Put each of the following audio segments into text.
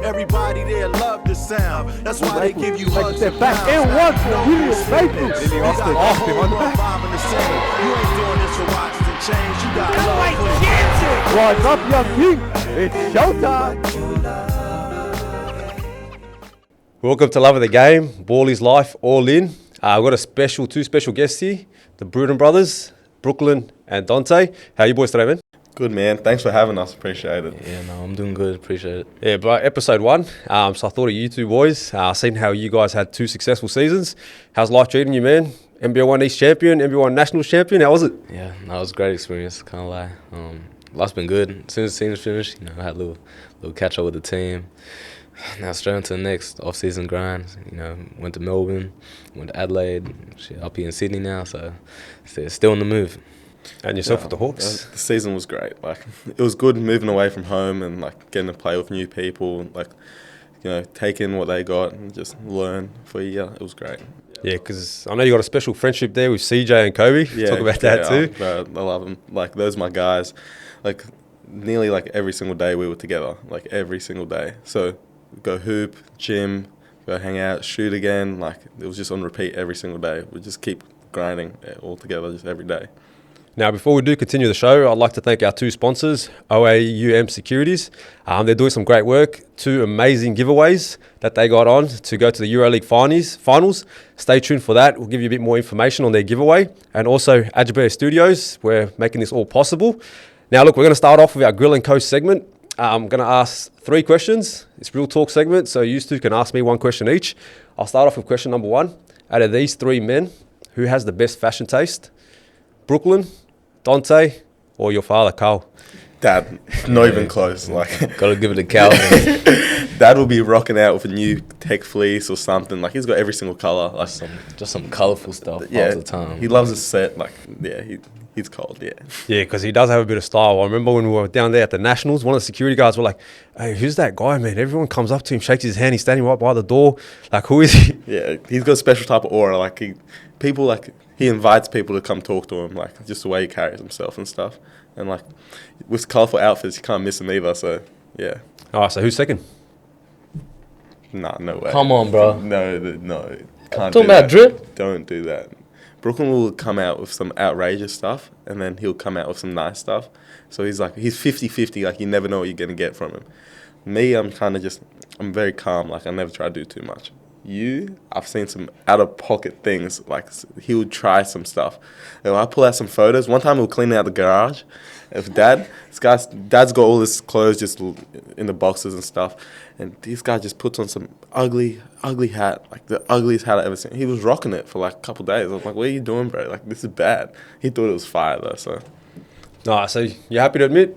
Everybody there love the sound. That's why they give you hugs and back pounds. and one for William Maple. You got the whole world vibing the same. You ain't doing this for watches and chains. You got love for the Rise up, young king. It's showtime. Welcome to Love of the Game, Ball is Life, all in. I've got two special guests here, the Brutin brothers, Brutin and Dante. How are you boys today, man? Good, man. Thanks for having us. Appreciate it. Yeah, no, I'm doing good. Appreciate it. Yeah, but episode 1, so I thought of you two boys. Seen how you guys had 2 successful seasons. How's life treating you, man? NBL 1 East champion, NBL 1 National champion. How was it? Yeah, no, it was a great experience. Can't lie. Life's been good. As soon as the season's finished, I had a little catch up with the team. Now straight into the next off-season grind. Went to Melbourne, went to Adelaide. Up here in Sydney now, so still on the move. And yourself with the Hawks? The season was great. It was good moving away from home and getting to play with new people. Take in what they got and just learn for a year. It was great. Yeah, because I know you got a special friendship there with CJ and Kobe. Yeah, Talk about that too. I love them. Those are my guys. Nearly every single day we were together. Every single day. So go hoop, gym, go hang out, shoot again. It was just on repeat every single day. We just keep grinding all together just every day. Now, before we do continue the show, I'd like to thank our 2 sponsors, OAUM Securities. They're doing some great work. 2 amazing giveaways that they got on to go to the EuroLeague finals. Stay tuned for that. We'll give you a bit more information on their giveaway. And also, Ajabea Studios, we're making this all possible. Now, look, we're going to start off with our Grill & Coach segment. I'm going to ask 3 questions. It's real talk segment, so you 2 can ask me 1 question each. I'll start off with question number 1. Out of these 3 men, who has the best fashion taste? Brooklyn, Dante, or your father, Carl? Dad, not even close. Gotta give it to Calvin. Dad will be rocking out with a new tech fleece or something. He's got every single color. Just some colorful stuff all the time. He loves his set. He's cold. Yeah. Yeah, because he does have a bit of style. I remember when we were down there at the Nationals, one of the security guards were like, "Hey, who's that guy, man?" Everyone comes up to him, shakes his hand. He's standing right by the door. Who is he? Yeah, he's got a special type of aura. He invites people to come talk to him, just the way he carries himself and stuff. And with colourful outfits, you can't miss him either. So yeah. All right, so who's second? Nah, no way. Come on, bro. No, can't. Talking about drip? Don't do that. Brooklyn will come out with some outrageous stuff, and then he'll come out with some nice stuff. So he's 50-50. You never know what you're gonna get from him. Me, I'm I'm very calm. I never try to do too much. I've seen some out-of-pocket things. He would try some stuff. I pull out some photos. One time, we were cleaning out the garage with Dad. Dad's got all his clothes just in the boxes and stuff. And this guy just puts on some ugly hat, the ugliest hat I've ever seen. He was rocking it for a couple of days. I was like, what are you doing, bro? This is bad. He thought it was fire, though, so. All right, so you're happy to admit?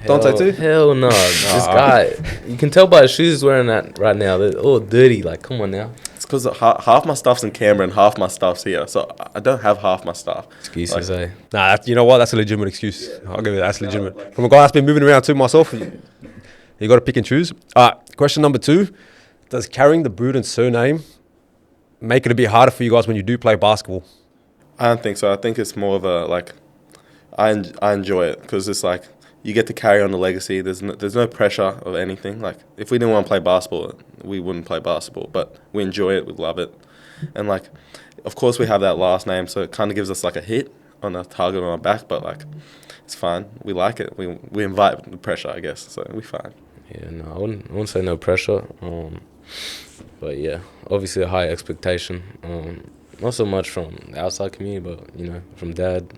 Dante too? Hell no. This guy, you can tell by his shoes he's wearing that right now. They're all dirty. Come on now. It's because half my stuff's in Canberra and half my stuff's here. So I don't have half my stuff. Excuses, eh? Nah, you know what? That's a legitimate excuse. I'll give it. That's legitimate. From a guy that's been moving around too myself, you got to pick and choose. All right, question number 2. Does carrying the Bruton surname make it a bit harder for you guys when you do play basketball? I don't think so. I think it's more of a, I enjoy it because it's you get to carry on the legacy. There's no pressure of anything. If we didn't want to play basketball, we wouldn't play basketball. But we enjoy it. We love it. And, of course, we have that last name, so it kind of gives us, a hit on a target on our back. But, it's fine. We like it. We invite the pressure, I guess. So we're fine. Yeah, no, I wouldn't say no pressure. But, yeah, obviously a high expectation. Not so much from the outside community, but, from Dad,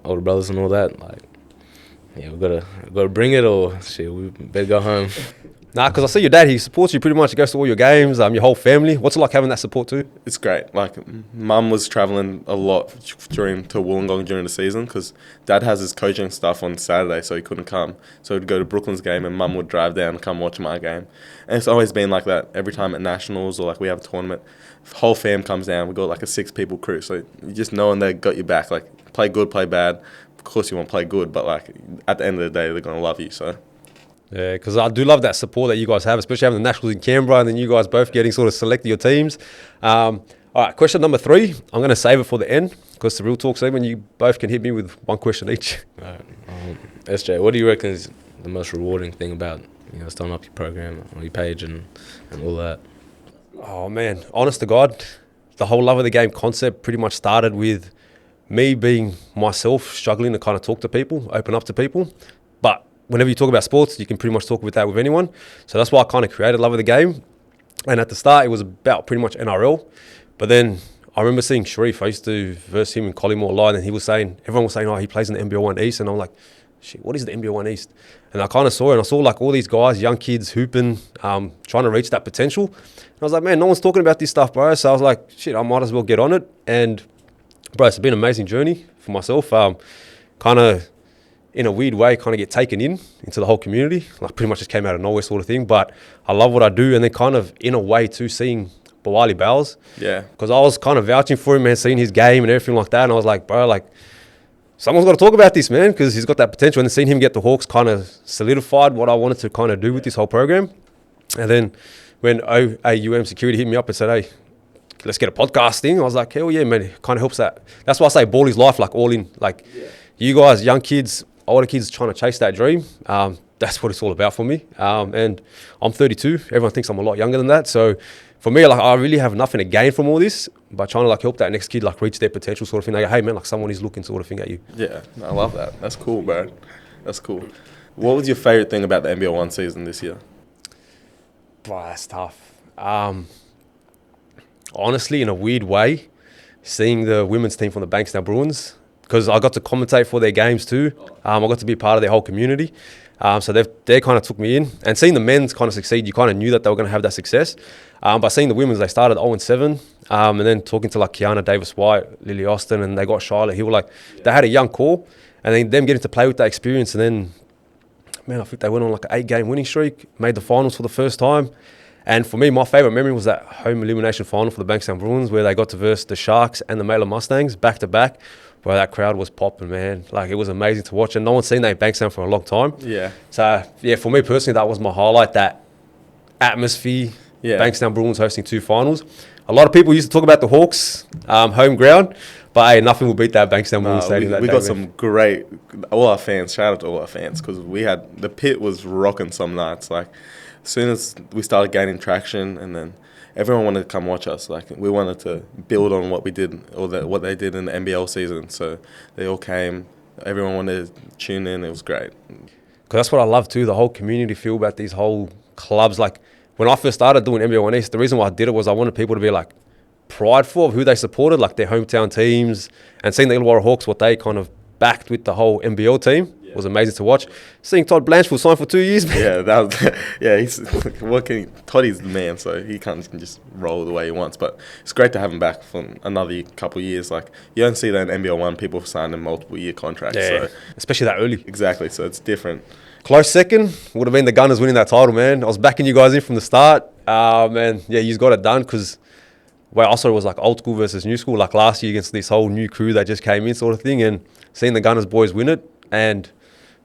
older brothers and all that, yeah, we gotta bring it, or shit, we better go home. Nah, because I see your dad, he supports you pretty much. He goes to all your games, your whole family. What's it like having that support too? It's great. Mum was travelling a lot to Wollongong during the season because Dad has his coaching stuff on Saturday, so he couldn't come. So he'd go to Brooklyn's game and Mum would drive down and come watch my game. And it's always been like that. Every time at Nationals or we have a tournament, the whole fam comes down. We got a 6-people crew. So you just knowing they got your back. Play good, play bad. Of course you want to play good, but at the end of the day, they're going to love you, so. Yeah, because I do love that support that you guys have, especially having the Nationals in Canberra and then you guys both getting sort of selected your teams. All right, question number 3. I'm going to save it for the end because the real talk segment, you both can hit me with one question each. All right. SJ, what do you reckon is the most rewarding thing about starting up your program on your page and all that. Oh man, honest to God, the whole love of the game concept pretty much started with me being myself, struggling to kind of talk to people, open up to people. But whenever you talk about sports, you can pretty much talk with that with anyone. So that's why I kind of created love of the game. And at the start, it was about pretty much NRL. But then I remember seeing Sharif. I used to verse him in Collymore Line, and everyone was saying, oh, he plays in the NBL 1 East. And I'm like, shit, what is the NBL 1 East? And I kind of saw it, and I saw like all these guys, young kids hooping, trying to reach that potential. And I was like, man, no one's talking about this stuff, bro. So I was like, shit, I might as well get on it. And bro, it's been an amazing journey for myself. Kind of, in a weird way, kind of get taken into the whole community. Like pretty much just came out of nowhere sort of thing. But I love what I do. And then kind of, in a way, too, seeing Bawali Bowles. Yeah. Because I was kind of vouching for him, man, seeing his game and everything like that. And I was like, bro, like, someone's got to talk about this, man, because he's got that potential. And seeing him get the Hawks kind of solidified what I wanted to kind of do with this whole program. And then when AUM Security hit me up and said, hey, let's get a podcast thing, I was like, hell yeah, man, it kind of helps that. That's why I say ball is life, like all in. Like, you guys, young kids, older kids trying to chase that dream, that's what it's all about for me. And I'm 32. Everyone thinks I'm a lot younger than that. So for me, like, I really have nothing to gain from all this, but trying to like help that next kid like reach their potential sort of thing. Like, hey man, like someone is looking sort of thing at you. Yeah, I love that. That's cool, bro. That's cool. What was your favorite thing about the NBL 1 season this year? Wow, that's tough. Honestly, in a weird way, seeing the women's team from the Bankstown Bruins, because I got to commentate for their games too. I got to be part of their whole community. So they kind of took me in. And seeing the men's kind of succeed, you kind of knew that they were going to have that success. But seeing the women's, they started 0-7. And then talking to like Kiana Davis-White, Lily Austin, and they got Charlotte Hill. Like, they had a young core. And then them getting to play with that experience. And then, man, I think they went on like an 8-game winning streak, made the finals for the first time. And for me, my favourite memory was that home elimination final for the Bankstown Bruins, where they got to verse the Sharks and the Mailer Mustangs back-to-back. Bro, that crowd was popping, man. Like, it was amazing to watch. And no one's seen that in Bankstown for a long time. Yeah. So, yeah, for me personally, that was my highlight, that atmosphere. Yeah. Bankstown Bruins hosting 2 finals. A lot of people used to talk about the Hawks, home ground. But, hey, nothing will beat that Bankstown Bruins stadium that we day, got man. some great, all our fans, shout out to all our fans, because the pit was rocking some nights. Like, as soon as we started gaining traction, and then everyone wanted to come watch us. Like, we wanted to build on what we did, or what they did in the NBL season. So they all came. Everyone wanted to tune in. It was great. Because that's what I love too, the whole community feel about these whole clubs. Like, when I first started doing NBL 1 East, the reason why I did it was I wanted people to be like prideful of who they supported, like their hometown teams, and seeing the Illawarra Hawks, what they kind of backed with the whole NBL team. Was amazing to watch. Seeing Todd Blanchfield sign for 2 years, man. Yeah, that was, yeah. Toddy's the man, so he can just roll the way he wants. But it's great to have him back for another couple of years. Like, you don't see that in NBL 1. People sign in multiple-year contracts. Yeah, so. Especially that early. Exactly. So it's different. Close second would have been the Gunners winning that title, man. I was backing you guys in from the start, man. Yeah, you got it done because. Well, also it was like old school versus new school, like last year against this whole new crew that just came in sort of thing, and seeing the Gunners boys win it, and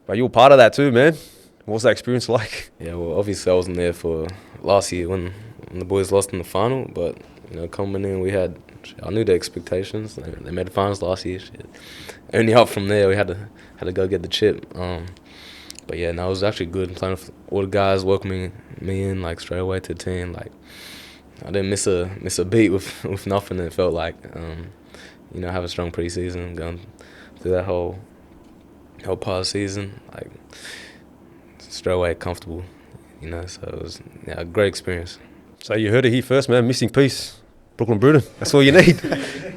but you were part of that too, man. What was that experience like? Yeah, well, obviously I wasn't there for last year when the boys lost in the final, but coming in, I knew the expectations. They made the finals last year. Shit. Only up from there, we had to go get the chip. But yeah, no, it was actually good playing with all the guys welcoming me in like straight away to the team. Like, I didn't miss a beat with nothing. It felt like, have a strong preseason, going through that whole part of the season, like straight away comfortable, So it was a great experience. So you heard it here first, man. Missing piece, Brooklyn Bruton. That's all you need.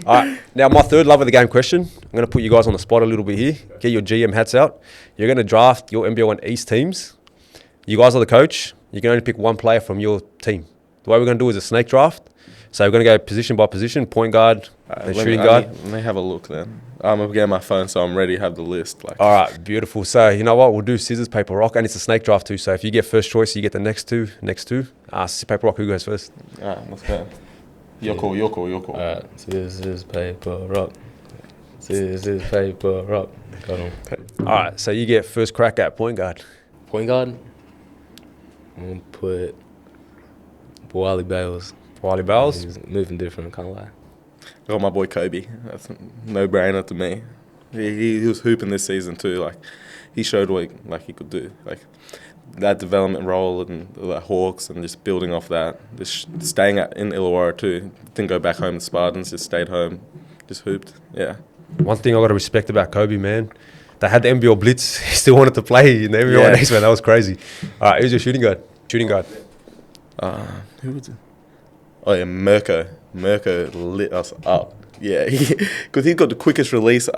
All right, now my third love of the game question. I'm going to put you guys on the spot a little bit here. Get your GM hats out. You're going to draft your NBL 1 East teams. You guys are the coach. You can only pick one player from your team. The way we're going to do is a snake draft. So we're going to go position by position, point guard, and shooting guard. Let me have a look then. I'm going to get my phone, so I'm ready to have the list. All right, beautiful. So you know what? We'll do scissors, paper, rock, and it's a snake draft too. So if you get first choice, you get the next two. Scissors, paper, rock, who goes first? All right, let's go. You're cool. All right, scissors, paper, rock. Scissors, paper, rock. Got on. All right, so you get first crack at point guard. Point guard? I'm going to put Bawali Bowles. Bawali Bowles? He's moving different, can't lie. I got my boy Kobe. That's a no-brainer to me. He was hooping this season too. Like, he showed what he could do. Like, that development role and the Hawks and just building off that. Just staying in Illawarra too. Didn't go back home to Spartans, just stayed home, just hooped. Yeah. One thing I got to respect about Kobe, man, they had the NBL Blitz. He still wanted to play in the NBL East, man. That was crazy. All right, who's your shooting guard? Shooting guard. Who was it? Oh yeah, Mirko. Mirko lit us up. Yeah, because he's got the quickest release.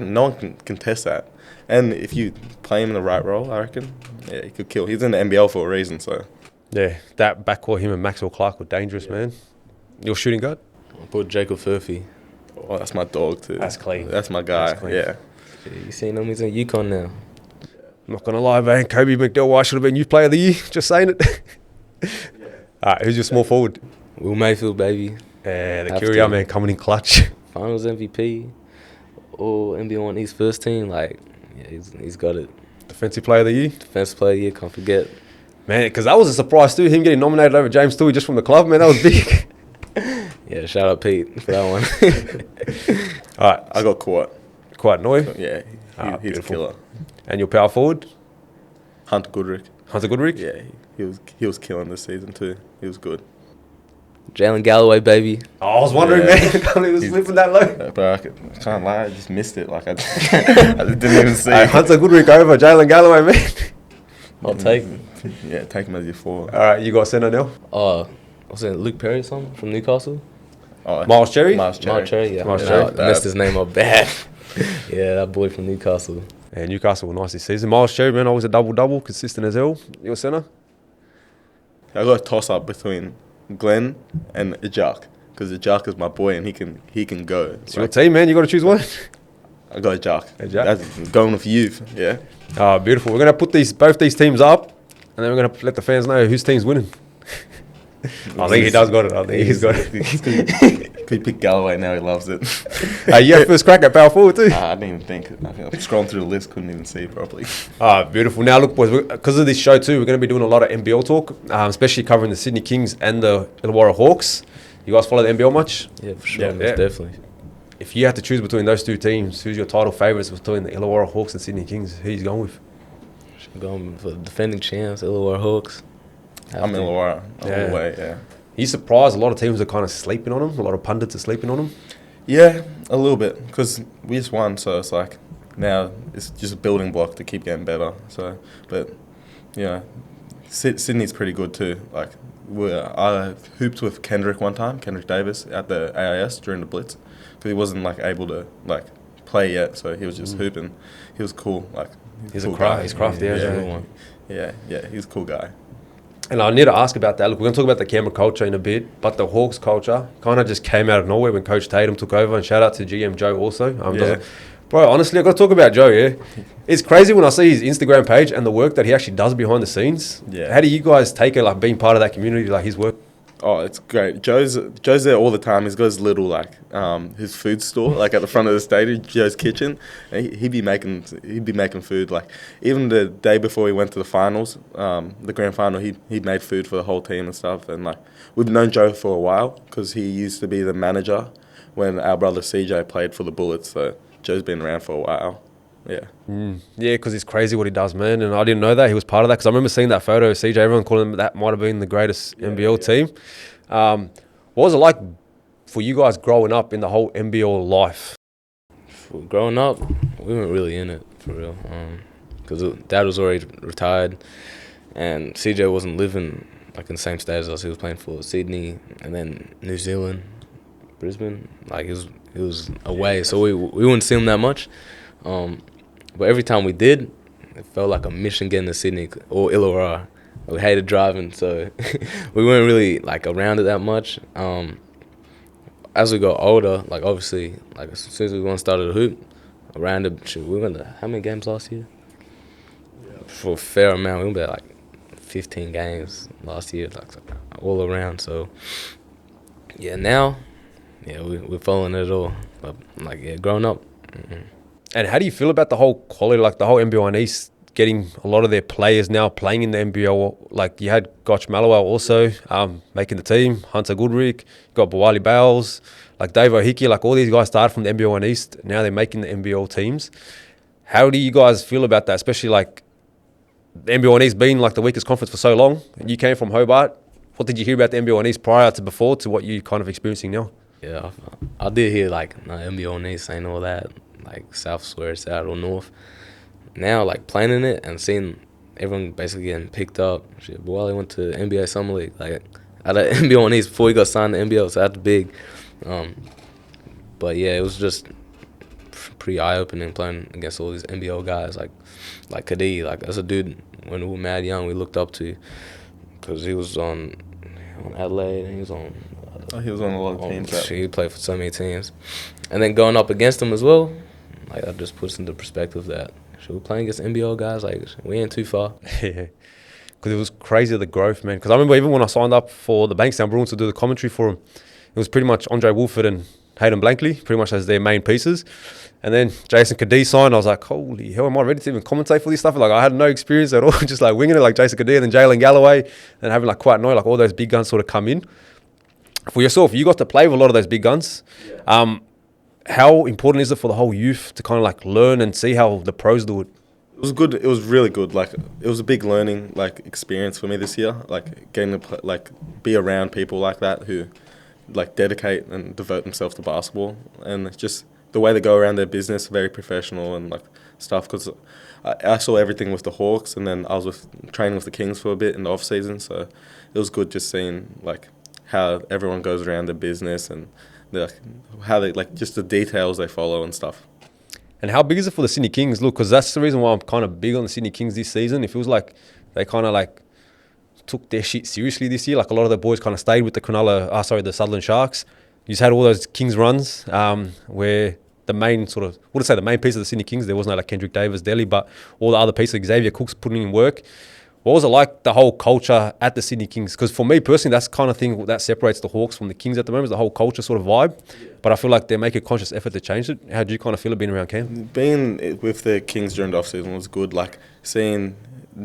No one can contest that. And if you play him in the right role, I reckon, yeah, he could kill. He's in the NBL for a reason, so. Yeah, that backcourt, him and Maxwell Clark were dangerous, man. Your shooting guard? I put Jacob Furphy. Oh, that's my dog too. That's clean. That's my guy. That's clean. Yeah. You seen him? He's in Yukon now. I'm not going to lie, man. Kobe McDowell should have been Youth Player of the Year. Just saying it. All right, who's your small forward? Will Mayfield, baby. Yeah, the Have Curio, to. man, coming in clutch. Finals MVP. Or NB1 East first team. Like, yeah, he's got it. Defensive Player of the Year. Defense player of the year, can't forget. Man, because that was a surprise too, him getting nominated over James Tui just from the club, man. That was big. Yeah, shout out Pete for that one. All right, I got caught. quite Noy. Yeah, he's a beautiful. killer. And your power forward? Hunter Goodrick. Hunter Goodrick? Yeah, he was killing this season too. He was good. Jalen Galloway, baby. Oh, I was wondering, Yeah. man. I can't believe it was slipping that low. But I can't lie, I just missed it. Like I didn't even see. Hey, Hunter Goodrick over Jalen Galloway, man. I'll take him. Yeah, take him as your forward. All right, you got center now? What's it, Luke Perry or something from Newcastle? Oh, Miles Cherry? Miles Cherry. Mark Cherry, yeah. Mark Yeah, Cherry. I messed his name up bad. Yeah, that boy from Newcastle. Yeah, Newcastle were nice this season. Miles Cherry, man, always a double-double, consistent as hell. Your center? I got a toss up between Glenn and Ajak because Ajak is my boy and he can go. It's your team, man. You got to choose one. I got Ajak. Ajak. That's going with youth. Yeah. Oh, beautiful. We're going to put both these teams up, and then we're going to let the fans know whose team's winning. I think he does got it. I think he's got it. Could you pick Galloway now? He loves it. Hey, you have first crack at power forward too. I didn't even think. I'm scrolling through the list, couldn't even see properly. Ah, beautiful. Now, look, boys, because of this show too, we're going to be doing a lot of NBL talk, especially covering the Sydney Kings and the Illawarra Hawks. You guys follow the NBL much? Yeah, for sure. Yeah. Most definitely. If you had to choose between those two teams, who's your title favourites between the Illawarra Hawks and Sydney Kings? Who you going with? I'm going for the defending champs, Illawarra Hawks. I'm in Illawarra all Yeah. the way. Yeah. Are you surprised a lot of teams are kind of sleeping on them? A lot of pundits are sleeping on them? Yeah, a little bit because we just won, so it's like now it's just a building block to keep getting better. So, but yeah, Sydney's pretty good too. Like I hooped with Kendrick one time, Kendrick Davis at the AIS during the Blitz because he wasn't like able to like play yet, so he was just hooping. He was cool. Like He's cool a craft. guy. He's crafty. Yeah, Yeah, he's a cool guy. And I need to ask about that. Look, we're going to talk about the Canberra culture in a bit, but the Hawks culture kind of just came out of nowhere when Coach Tatum took over. And shout out to GM Joe also. Bro, honestly, I've got to talk about Joe, yeah? It's crazy when I see his Instagram page and the work that he actually does behind the scenes. Yeah. How do you guys take it, like being part of that community, like his work? Oh, it's great. Joe's there all the time. He's got his little his food store like at the front of the stadium, Joe's Kitchen. And he'd be making food. Like even the day before he went to the finals, the grand final, he made food for the whole team and stuff. And like we've known Joe for a while because he used to be the manager when our brother CJ played for the Bullets. So Joe's been around for a while. Yeah. Yeah, because it's crazy what he does, man. And I didn't know that he was part of that because I remember seeing that photo of CJ. Everyone calling him that might have been the greatest NBL team. What was it like for you guys growing up in the whole NBL life? Growing up, we weren't really in it for real, because Dad was already retired, and CJ wasn't living like in the same state as us. He was playing for Sydney and then New Zealand, Brisbane. Like he was away, so we wouldn't see him that much. But every time we did, it felt like a mission getting to Sydney or Illawarra. We hated driving, so we weren't really like around it that much. As we got older, like obviously, like as soon as we started to hoop, around it, we went to how many games last year? For a fair amount, we went to like 15 games last year, like all around. So yeah, now, yeah, we're following it all. But like yeah, growing up. And how do you feel about the whole quality, like the whole NBL East getting a lot of their players now playing in the NBL? Like you had Gotch Mallowell also making the team, Hunter Goodrick, you got Bawali Bales, like Dave O'Hickey, like all these guys started from the NBL East. Now they're making the NBL teams. How do you guys feel about that? Especially like the NBL East being like the weakest conference for so long. You came from Hobart. What did you hear about the NBL East prior to before to what you kind of experiencing now? Yeah, I did hear like no, NBL East ain't all that, like South where it's out or North. Now like playing in it and seeing everyone basically getting picked up. Shit, Boyle went to NBA Summer League, like out of NBL East before he got signed to NBL, so that's big. But yeah, it was just pretty eye-opening playing against all these NBL guys like Kadee. Like that's a dude when we were mad young we looked up to, because he was on Adelaide and he was on. He was on a lot of teams. He played for so many teams, and then going up against him as well, like that just puts into perspective that we're playing against NBL guys. Like we ain't too far. Yeah, because it was crazy the growth, man. Because I remember even when I signed up for the Bankstown Bruins to do the commentary for him, it was pretty much Andre Wolford and Hayden Blankley, pretty much as their main pieces. And then Jason Kadee signed. I was like, holy hell, am I ready to even commentate for this stuff? Like I had no experience at all, just like winging it like Jason Kadee and then Jalen Galloway, and having like quite like all those big guns sort of come in. For yourself, you got to play with a lot of those big guns. Yeah. How important is it for the whole youth to kind of like learn and see how the pros do it? It was good. It was really good. Like it was a big learning like experience for me this year. Like getting to like be around people like that who like dedicate and devote themselves to basketball, and just the way they go around their business, very professional and like stuff. Because I saw everything with the Hawks, and then I was training with the Kings for a bit in the off season. So it was good just seeing like how everyone goes around their business and how they like just the details they follow and stuff. And how big is it for the Sydney Kings? Look, because that's the reason why I'm kind of big on the Sydney Kings this season. It feels like they kind of like took their shit seriously this year. Like a lot of the boys kind of stayed with the Sutherland Sharks. You just had all those Kings runs where the main sort of, wouldn't say the main piece of the Sydney Kings, there was no like Kendrick Davis, Delhi, but all the other pieces, Xavier Cook's putting in work. What was it like, the whole culture at the Sydney Kings? Because for me personally, that's the kind of thing that separates the Hawks from the Kings at the moment, is the whole culture sort of vibe. Yeah. But I feel like they make a conscious effort to change it. How do you kind of feel it being around camp? Being with the Kings during the off-season was good. Like seeing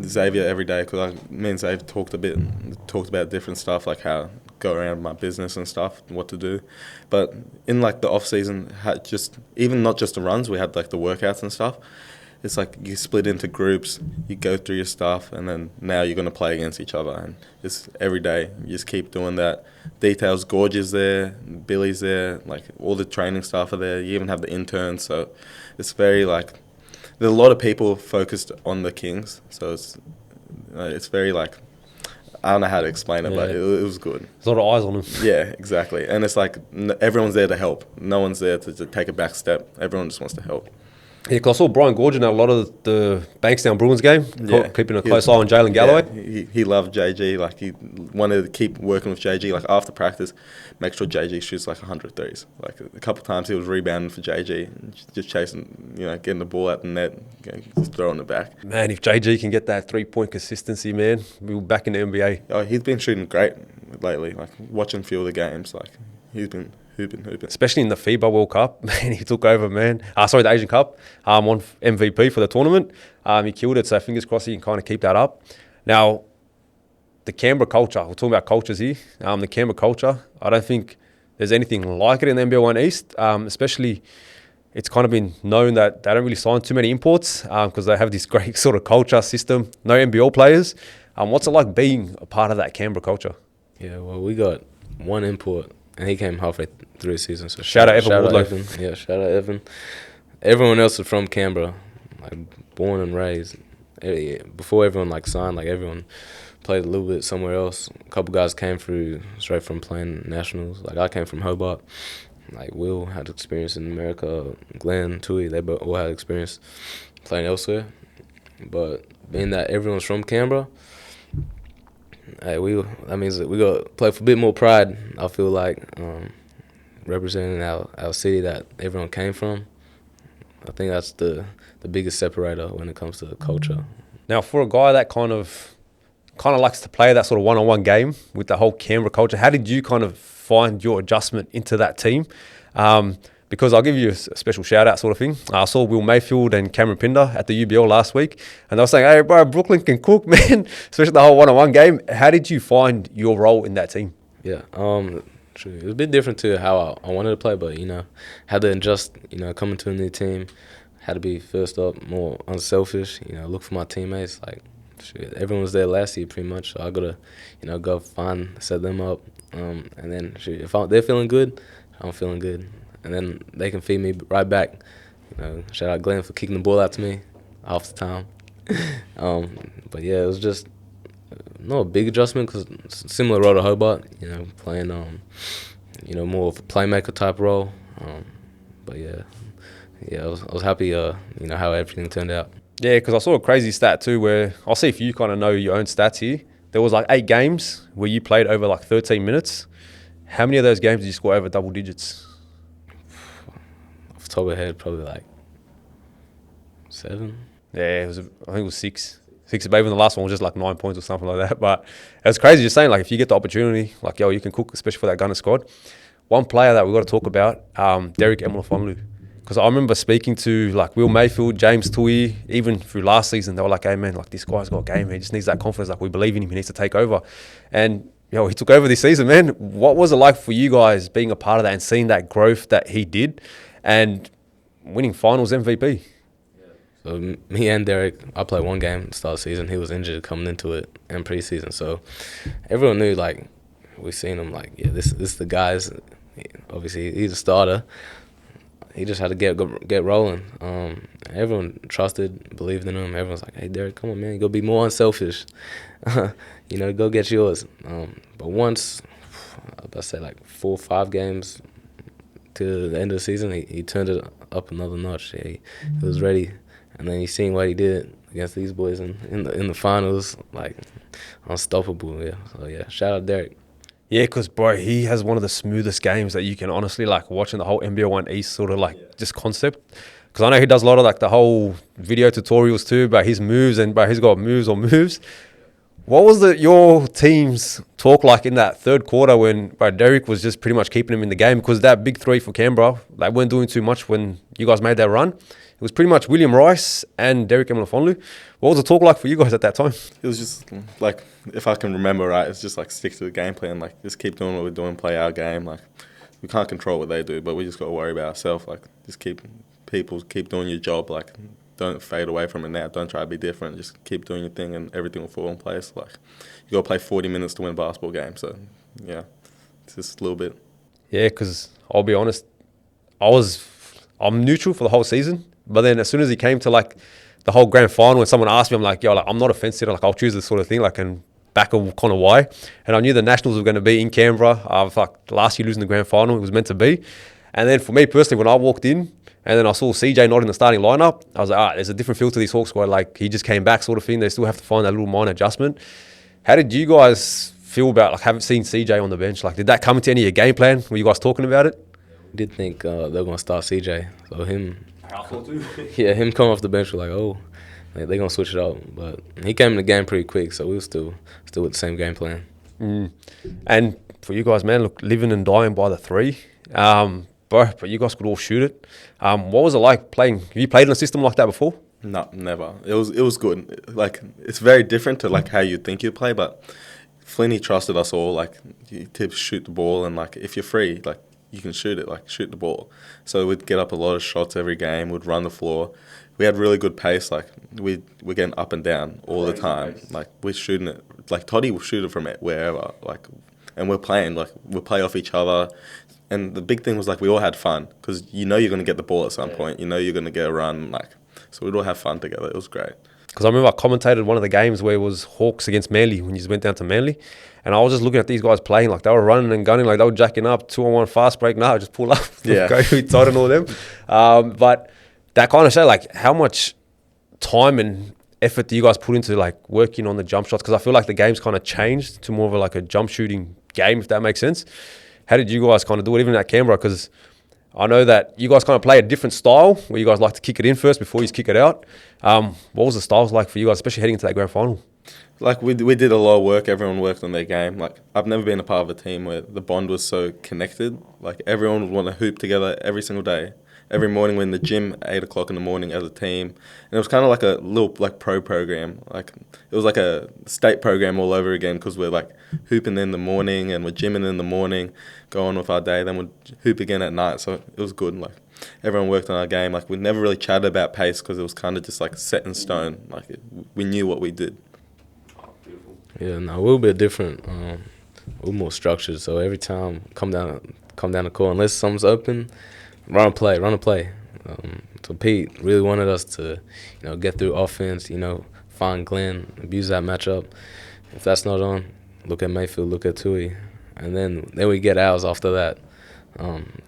Xavier every day, because me and Xavier talked about different stuff, like how go around my business and stuff, and what to do. But in like the off-season, even not just the runs, we had like the workouts and stuff. It's like you split into groups, you go through your stuff, and then now you're going to play against each other. And it's every day. You just keep doing that. Details, Gorge is there, Billy's there, like all the training staff are there. You even have the interns. So it's very like, there's a lot of people focused on the Kings. So it's very like, I don't know how to explain it, but it was good. There's a lot of eyes on them. Yeah, exactly. And it's like everyone's there to help. No one's there to take a back step. Everyone just wants to help. Yeah, because I saw Brian Gorge in a lot of the Bankstown Bruins game, keeping a close eye on Jalen Galloway. Yeah, he loved JG. Like, he wanted to keep working with JG. Like, after practice, make sure JG shoots like 100 threes. Like, a couple of times he was rebounding for JG, just chasing, getting the ball out the net, just throwing it back. Man, if JG can get that three-point consistency, man, we'll be back in the NBA. Oh, he's been shooting great lately. Like, watching a few of the games, like, he's been hooping. Especially in the FIBA World Cup, man, he took over, man. The Asian Cup, on MVP for the tournament. He killed it, so fingers crossed he can kind of keep that up. Now, the Canberra culture, we're talking about cultures here. The Canberra culture, I don't think there's anything like it in the NBL 1 East, especially it's kind of been known that they don't really sign too many imports because they have this great sort of culture system, no NBL players. What's it like being a part of that Canberra culture? Yeah, well, we got one import, and he came halfway through the season. So shout out Evan Wardlow. Yeah, shout out Evan. Everyone else is from Canberra, like born and raised. Before everyone like signed, like everyone played a little bit somewhere else. A couple guys came through straight from playing nationals. Like I came from Hobart. Like Will had experience in America. Glenn, Tui, they all had experience playing elsewhere. But being that everyone's from Canberra, that means that we got to play for a bit more pride. I feel like representing our city that everyone came from. I think that's the biggest separator when it comes to the culture. Now, for a guy that kind of likes to play that sort of one-on-one game with the whole Canberra culture, how did you kind of find your adjustment into that team? Because I'll give you a special shout-out sort of thing. I saw Will Mayfield and Cameron Pinder at the UBL last week, and they were saying, hey, bro, Brooklyn can cook, man, especially the whole one-on-one game. How did you find your role in that team? Yeah, it was a bit different to how I wanted to play, but, had to adjust, coming to a new team, had to be first up, more unselfish, look for my teammates, like Shit, everyone was there last year pretty much, so I gotta, go find, set them up, and then shit, if they're feeling good, I'm feeling good, and then they can feed me right back. Shout out Glenn for kicking the ball out to me half the time. But yeah, it was just not a big adjustment because similar role to Hobart, playing more of a playmaker type role. But yeah, I was happy, how everything turned out. Yeah, because I saw a crazy stat too where I'll see if you kind of know your own stats here. There was like 8 games where you played over like 13 minutes. How many of those games did you score over double digits? Off the top of my head, probably like 7. Yeah, I think it was 6. 6, but even the last one was just like 9 points or something like that. But it's crazy just saying, like, if you get the opportunity, like, yo, you can cook, especially for that Gunner squad. One player that we've got to talk about, Derek Emelafonlu. Because I remember speaking to, like, Will Mayfield, James Tui, even through last season, they were like, hey, man, like, this guy's got a game. He just needs that confidence. Like, we believe in him. He needs to take over. And, he took over this season, man. What was it like for you guys being a part of that and seeing that growth that he did and winning finals MVP? So me and Derek, I played one game at the start of the season. He was injured coming into it in preseason. So everyone knew, like, we seen him, like, yeah, this is the guys. Obviously, he's a starter. He just had to get rolling. Everyone trusted, believed in him. Everyone's like, hey, Derek, come on, man. Go be more unselfish. Go get yours. But once, I'd say like 4 or 5 games to the end of the season, he turned it up another notch. He was ready. And then you seen what he did against these boys in the finals, like, unstoppable. Yeah. So yeah, shout out Derek. Yeah, because, bro, he has one of the smoothest games that you can honestly, like, watching the whole NBA 1 East sort of, like, just concept. Because I know he does a lot of, like, the whole video tutorials too about his moves, and, bro, he's got moves on moves. What was your team's talk like in that third quarter when, bro, Derek was just pretty much keeping him in the game? Because that big 3 for Canberra, they weren't doing too much when you guys made that run. It was pretty much William Rice and Derek Emelafonlu. What was the talk like for you guys at that time? It was just like, if I can remember right, it's just like stick to the game plan. Like, just keep doing what we're doing, play our game. Like, we can't control what they do, but we just got to worry about ourselves. Like, just keep doing your job. Like, don't fade away from it now. Don't try to be different. Just keep doing your thing, and everything will fall in place. Like, you got to play 40 minutes to win a basketball game. So, yeah, it's just a little bit. Yeah, because I'll be honest, I'm neutral for the whole season. But then as soon as he came to, like, the whole grand final, and someone asked me, I'm like, yo, like, I'm not a fence sitter. Like, I'll choose this sort of thing, like, and back of kind of why. And I knew the Nationals were going to be in Canberra. Like, last year losing the grand final, it was meant to be. And then for me personally, when I walked in and then I saw CJ not in the starting lineup, I was like, all right, there's a different feel to this Hawks squad. Like, he just came back sort of thing. They still have to find that little minor adjustment. How did you guys feel about, like, having seen CJ on the bench? Like, did that come into any of your game plan? Were you guys talking about it? We did think they were going to start CJ. So him coming off the bench, we're like, oh, they're going to switch it up. But he came in the game pretty quick, so we were still with the same game plan. And for you guys, man, look, living and dying by the 3. But you guys could all shoot it. What was it like playing? Have you played in a system like that before? No, never. It was good. Like, it's very different to, like, how you think you play, but Flinny trusted us all. Like, to shoot the ball, and, like, if you're free, like, you can shoot it, like, shoot the ball. So we'd get up a lot of shots every game. We'd run the floor. We had really good pace. Like, we're getting up and down all the time. Like, we're shooting it. Like, Toddy will shoot it from wherever. Like, and we're playing. Like, we play off each other. And the big thing was, like, we all had fun because you're going to get the ball at some point. You're going to get a run. Like, so we'd all have fun together. It was great. Because I remember I commentated one of the games where it was Hawks against Manly when you just went down to Manly. And I was just looking at these guys playing, like, they were running and gunning, like, they were jacking up, 2-on-1 fast break. No, just pull up. Yeah. Go tight and all them. But that kind of showed, like, how much time and effort do you guys put into, like, working on the jump shots? Because I feel like the game's kind of changed to more of like a jump shooting game, if that makes sense. How did you guys kind of do it, even at Canberra? Because I know that you guys kind of play a different style where you guys like to kick it in first before you kick it out. What was the styles like for you guys, especially heading into that grand final? Like, we did a lot of work. Everyone worked on their game. Like, I've never been a part of a team where the bond was so connected. Like, everyone would want to hoop together every single day. Every morning we're in the gym at 8 o'clock in the morning as a team. And it was kind of like a little, like, pro program. Like, it was like a state program all over again because we're, like, hooping in the morning and we're gymming in the morning, go on with our day. Then we'd hoop again at night. So it was good. Like, everyone worked on our game. Like, we never really chatted about pace because it was kind of just, like, set in stone. Like, we knew what we did. Yeah, no, we're a bit different. We're more structured, so every time come down the court, unless something's open, run a play. So Pete really wanted us to, get through offense, find Glenn, abuse that matchup. If that's not on, look at Mayfield, look at Tui, and then we get ours after that.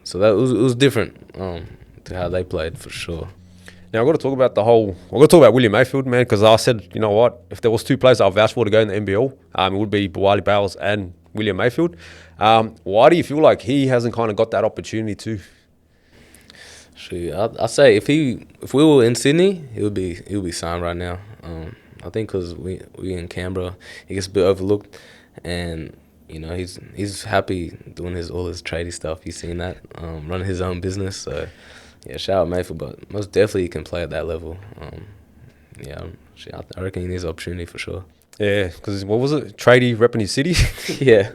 So that was different to how they played for sure. Now, I've got to talk about William Mayfield, man, because I said, you know what, if there was two players I've vouched for to go in the NBL, it would be Bawali Bales and William Mayfield. Why do you feel like he hasn't kind of got that opportunity too? Sure, I say if we were in Sydney, he'll be signed right now. I think because we in Canberra, he gets a bit overlooked, and he's happy doing all his tradie stuff. You've seen that, running his own business. So yeah, shout out Mayfield, but most definitely he can play at that level. I reckon he needs opportunity for sure. Yeah, because what was it? Tradie repping his city? Yeah.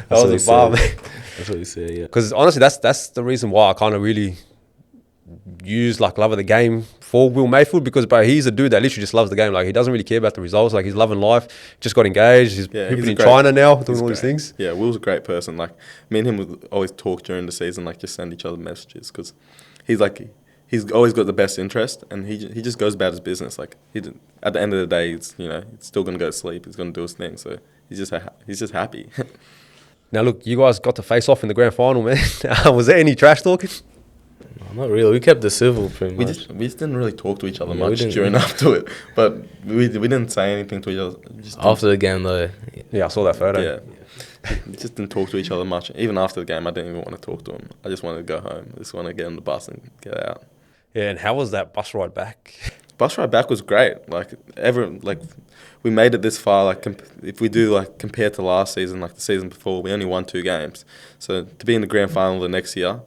That was a bar, man. That's what he said, yeah. Because honestly, that's the reason why I kind of really use love of the game for Will Mayfield, because bro, he's a dude that literally just loves the game. Like, he doesn't really care about the results. Like, he's loving life. Just got engaged. He's hooping in China now, doing all these things. Yeah, Will's a great person. Like, me and him would always talk during the season, like just send each other messages, because he's always got the best interest, and he just goes about his business. Like, at the end of the day, he's still gonna go to sleep. He's gonna do his thing. So he's just happy. Now look, you guys got to face off in the grand final, man. Was there any trash talking? No, not really. We kept it civil pretty much. We just didn't really talk to each other much during up to it, but we didn't say anything to each other. After the game though. Yeah, I saw that photo. Yeah. We just didn't talk to each other much. Even after the game, I didn't even want to talk to him. I just wanted to go home. I just wanted to get on the bus and get out. Yeah, and how was that bus ride back? Bus ride back was great. We made it this far. Like, if we do compared to last season, like the season before, we only won 2 games. So to be in the grand final the next year,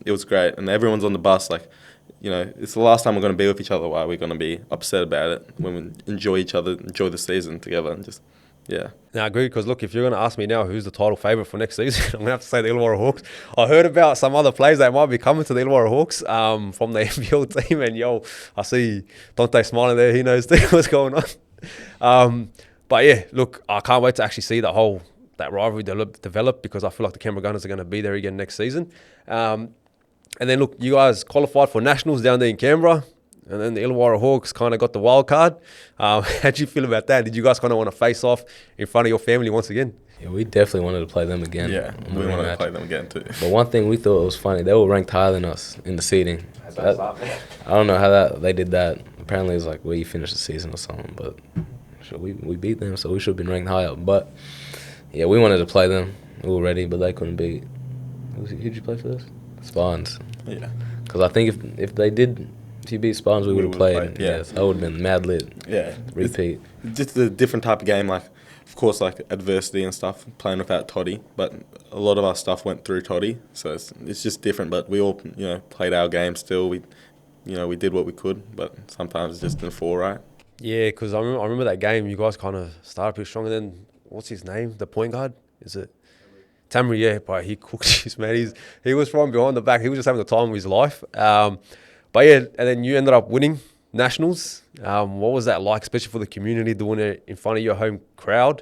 it was great. And everyone's on the bus. It's the last time we're going to be with each other. Why are we going to be upset about it when we enjoy each other, enjoy the season together, and just. Yeah. Now, I agree, because look, if you're going to ask me now who's the title favourite for next season, I'm going to have to say the Illawarra Hawks. I heard about some other players that might be coming to the Illawarra Hawks from the NBL team, and I see Dante smiling there. He knows what's going on. But yeah, look, I can't wait to actually see that rivalry develop, because I feel like the Canberra Gunners are going to be there again next season. And then look, you guys qualified for nationals down there in Canberra. And then the Illawarra Hawks kind of got the wild card. How did you feel about that? Did you guys kind of want to face off in front of your family once again? Yeah, we definitely wanted to play them again. Yeah, we wanted to play them again too. But one thing we thought was funny, they were ranked higher than us in the seeding. I don't know how they did that. Apparently it was where you finish the season or something. But sure, we beat them, so we should have been ranked higher. But yeah, we wanted to play them. We were ready, but they couldn't beat. Who'd you play for this? Spartans. Yeah. Because I think if they did... If you beat Spartans, we would have played. Yeah. Yes, I would have been mad lit. Yeah. Repeat. It's just a different type of game. Of course, adversity and stuff, playing without Toddy. But a lot of our stuff went through Toddy. So it's just different. But we all, played our game still. We did what we could. But sometimes it just didn't fall right. Yeah, because I remember that game. You guys kind of started pretty strong. And then, what's his name? The point guard? Is it? Tamri, yeah. But he cooked his, man. He was from behind the back. He was just having the time of his life. But yeah, and then you ended up winning nationals. What was that like, especially for the community, doing it in front of your home crowd?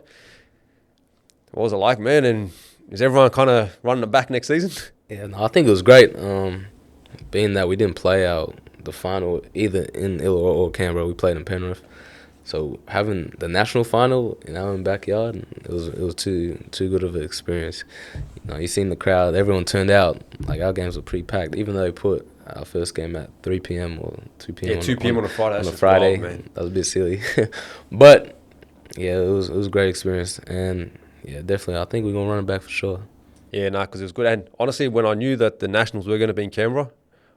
What was it like, man? And is everyone kind of running it back next season? Yeah, no, I think it was great. Being that we didn't play the final either in Illawarra or Canberra, we played in Penrith. So having the national final in our own backyard, it was too good of an experience. You seen the crowd, everyone turned out. Our games were pretty packed, even though they put our first game at 3 p.m. or 2 p.m. Yeah, 2 p.m. on a Friday. On a Friday, wild, man. That was a bit silly. But yeah, it was a great experience, and yeah, definitely, I think we're gonna run it back for sure. Yeah, because it was good. And honestly, when I knew that the nationals were going to be in Canberra,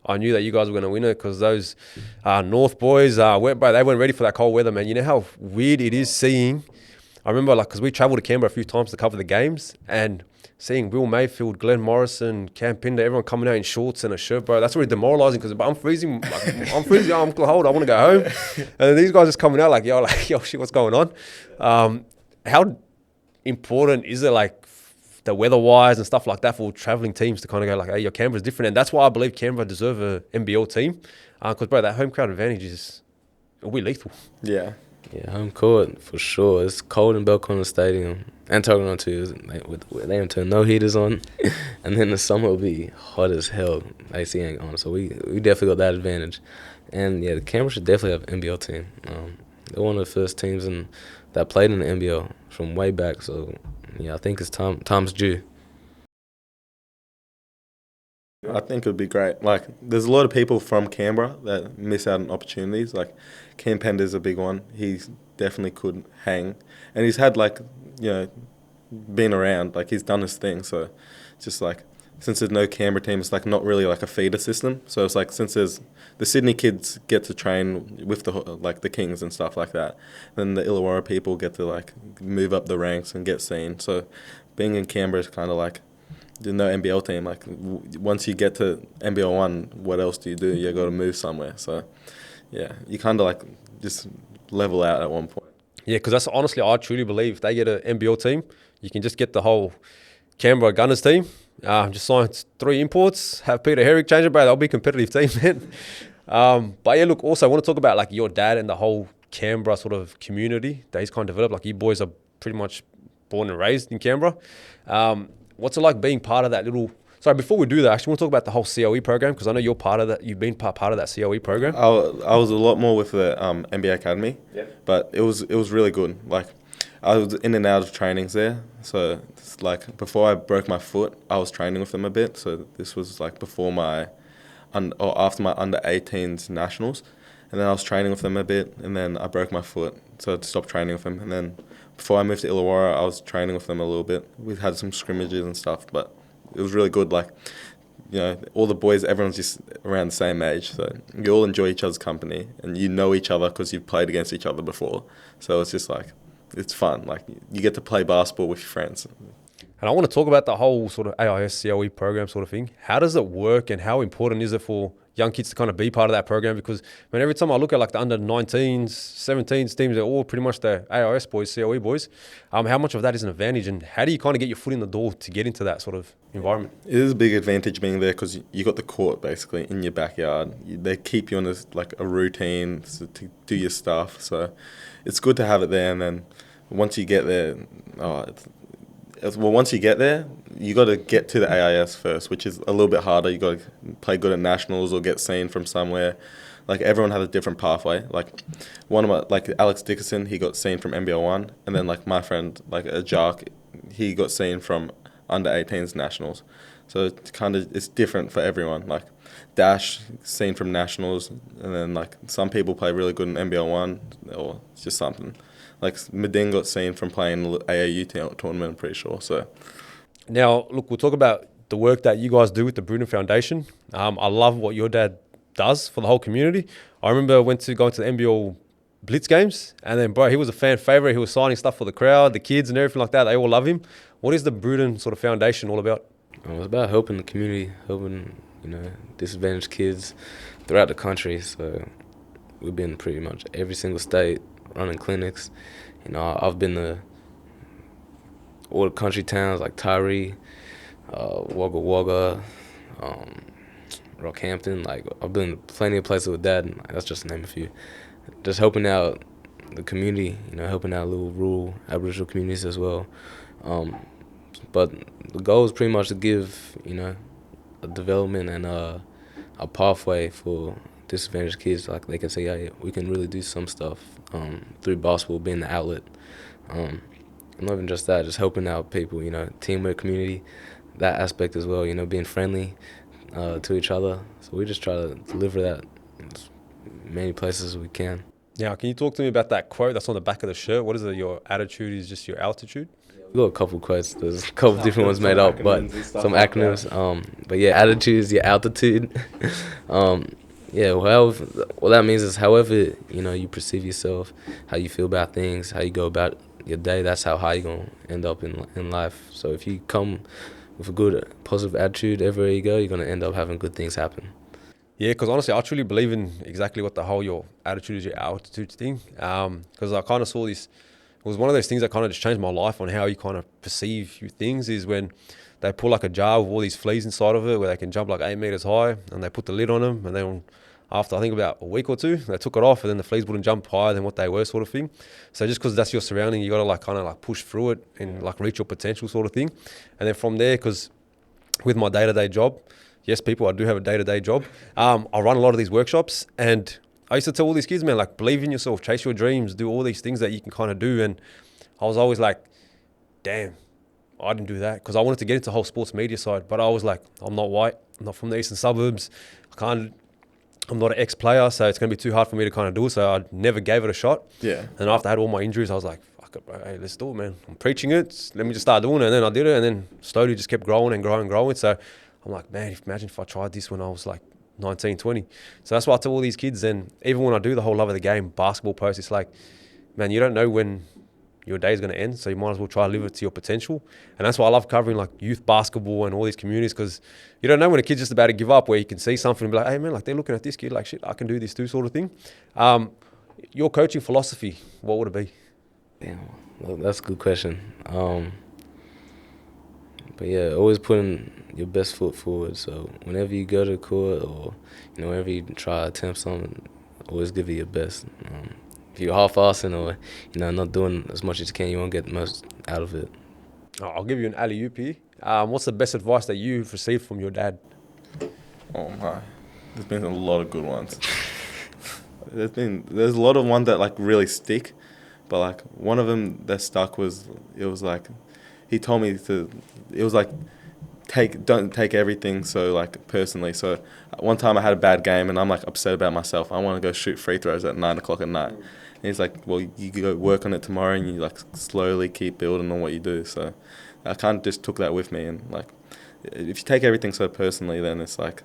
I knew that you guys were going to win it, because those North boys they weren't ready for that cold weather, man. You know how weird it is seeing. I remember, because we travelled to Canberra a few times to cover the games, and seeing Will Mayfield, Glenn Morrison, Cam Pinder, everyone coming out in shorts and a shirt, bro, that's really demoralising, because I'm freezing. I'm freezing. I'm cold. I want to go home. And then these guys just coming out yo, shit, what's going on? How important is it, the weather-wise and stuff like that, for travelling teams to kind of go, hey, your Canberra's different? And that's why I believe Canberra deserve a NBL team, because, bro, that home crowd advantage will be lethal. Yeah. Yeah, home court for sure. It's cold in Belconnen Stadium and Tuggeranong too. With they turn no heaters on, and then the summer will be hot as hell. AC ain't on, so we definitely got that advantage. And yeah, the Canberra should definitely have an NBL team. They're one of the first teams that played in the NBL from way back. So yeah, I think it's time's due. I think it would be great. Like, there's a lot of people from Canberra that miss out on opportunities. Like, Cam Pender's a big one. He definitely could hang. And he's had, like, been around. Like, he's done his thing. So, it's just like, since there's no Canberra team, it's, like, not really, like, a feeder system. So, it's like, since there's the Sydney kids get to train with, the Kings and stuff like that, then the Illawarra people get to, like, move up the ranks and get seen. So, being in Canberra is kind of like, there's no NBL team. Like, once you get to NBL 1, what else do? You got to move somewhere. So, yeah, you kind of, like, just level out at one point. Yeah, because that's honestly, I truly believe if they get an NBL team, you can just get the whole Canberra Gunners team. Just sign 3 imports, have Peter Herrick change it, bro. They'll be a competitive team, man. But yeah, look, also I want to talk about like your dad and the whole Canberra sort of community that he's kind of developed. Like, you boys are pretty much born and raised in Canberra. What's it like being part of that little... Sorry, before we do that, I actually want to talk about the whole COE program, because I know you're part of that. You've been part of that COE program. I was a lot more with the NBA Academy, but it was really good. Like, I was in and out of trainings there. So, it's like, before I broke my foot, I was training with them a bit. So, this was like before after my under-18s nationals. And then I was training with them a bit, and then I broke my foot, so I stopped training with them. And then before I moved to Illawarra, I was training with them a little bit. We had some scrimmages and stuff, but it was really good. Like, all the boys, everyone's just around the same age, so you all enjoy each other's company, and you know each other because you've played against each other before. So it's just like, it's fun. Like, you get to play basketball with your friends. And I want to talk about the whole sort of AIS COE program sort of thing. How does it work, and how important is it for young kids to kind of be part of that program? Because every time I look at like the under 19s, 17s teams, they're all pretty much the AIS boys, COE boys. How much of that is an advantage, and how do you kind of get your foot in the door to get into that sort of environment? It is a big advantage being there because you got the court basically in your backyard. They keep you on a routine to do your stuff. So it's good to have it there. And then once you get there, once you get there, you got to get to the AIS first, which is a little bit harder. You got to play good at nationals or get seen from somewhere. Like, everyone has a different pathway. Like, Alex Dickerson, he got seen from NBL 1, and then like my friend, like Jark, he got seen from under 18s nationals. So it's different for everyone. Like, Dash seen from nationals, and then like some people play really good in NBL 1, or it's just something. Like, Medin got seen from playing the AAU tournament, I'm pretty sure. So now, look, we'll talk about the work that you guys do with the Brutin Foundation. I love what your dad does for the whole community. I remember going to the NBL Blitz games, and then, bro, he was a fan favorite. He was signing stuff for the crowd, the kids and everything like that. They all love him. What is the Brutin sort of foundation all about? It's about helping the community, helping disadvantaged kids throughout the country. So we've been pretty much every single state running clinics. I've been to all the country towns like Tyree, Wagga Wagga, Rockhampton. Like, I've been to plenty of places with Dad, and that's just to name a few. Just helping out the community, helping out little rural Aboriginal communities as well. But the goal is pretty much to give, a development and a pathway for disadvantaged kids. Like, they can say, yeah, we can really do some stuff through basketball being the outlet. And not even just that, just helping out people, teamwork, community, that aspect as well, being friendly to each other. So we just try to deliver that in as many places as we can. Now, can you talk to me about that quote that's on the back of the shirt? What is it? Your attitude is just your altitude? We got a couple quotes. There's a couple different ones made up, but some acronyms. But yeah, attitude is your altitude. What that means is however, you perceive yourself, how you feel about things, how you go about your day, that's how high you're going to end up in life. So if you come with a good, positive attitude everywhere you go, you're going to end up having good things happen. Yeah, because honestly, I truly believe in exactly what the whole your attitude is your altitude thing. Because I kind of saw this, it was one of those things that kind of just changed my life on how you kind of perceive things, is when they pull like a jar with all these fleas inside of it where they can jump like 8 meters high, and they put the lid on them, and then after I think about a week or two, they took it off, and then the fleas wouldn't jump higher than what they were, sort of thing. So just because that's your surrounding, you got to like kind of like push through it and like reach your potential, sort of thing. And then from there, because with my day-to-day job, yes, people, I do have a day-to-day job. I run a lot of these workshops, and I used to tell all these kids, man, like believe in yourself, chase your dreams, do all these things that you can kind of do. And I was always like, damn, I didn't do that, because I wanted to get into the whole sports media side, but I was like, I'm not white, I'm not from the eastern suburbs, I'm not an ex-player, so it's going to be too hard for me to kind of do it, so I never gave it a shot. Yeah. And after I had all my injuries, I was like, fuck it, bro, hey, let's do it, man. I'm preaching it, let me just start doing it. And then I did it, and then slowly just kept growing and growing and growing. So I'm like, man, imagine if I tried this when I was like 19, 20. So that's why I tell all these kids, and even when I do the whole love of the game basketball post, it's like, man, you don't know when your day is going to end, so you might as well try to live it to your potential. And that's why I love covering like youth basketball and all these communities, because you don't know when a kid's just about to give up, where you can see something and be like, hey man, like they're looking at this kid like, shit, I can do this too, sort of thing. Your coaching philosophy, what would it be? Damn, well, that's a good question. But yeah, always putting your best foot forward. So whenever you go to court, or whenever you try to attempt something, always give it your best. If you're half-assing or not doing as much as you can, you won't get the most out of it. I'll give you an alley-oop here. What's the best advice that you've received from your dad? Oh my, there's been a lot of good ones. There's a lot of ones that like really stick, but like one of them that stuck was, it was like, he told me don't take everything so like personally. So one time I had a bad game and I'm like upset about myself. I want to go shoot free throws at 9 o'clock at night. And he's like, well, you go work on it tomorrow, and you like slowly keep building on what you do. So I kind of just took that with me, and like, if you take everything so personally, then it's like,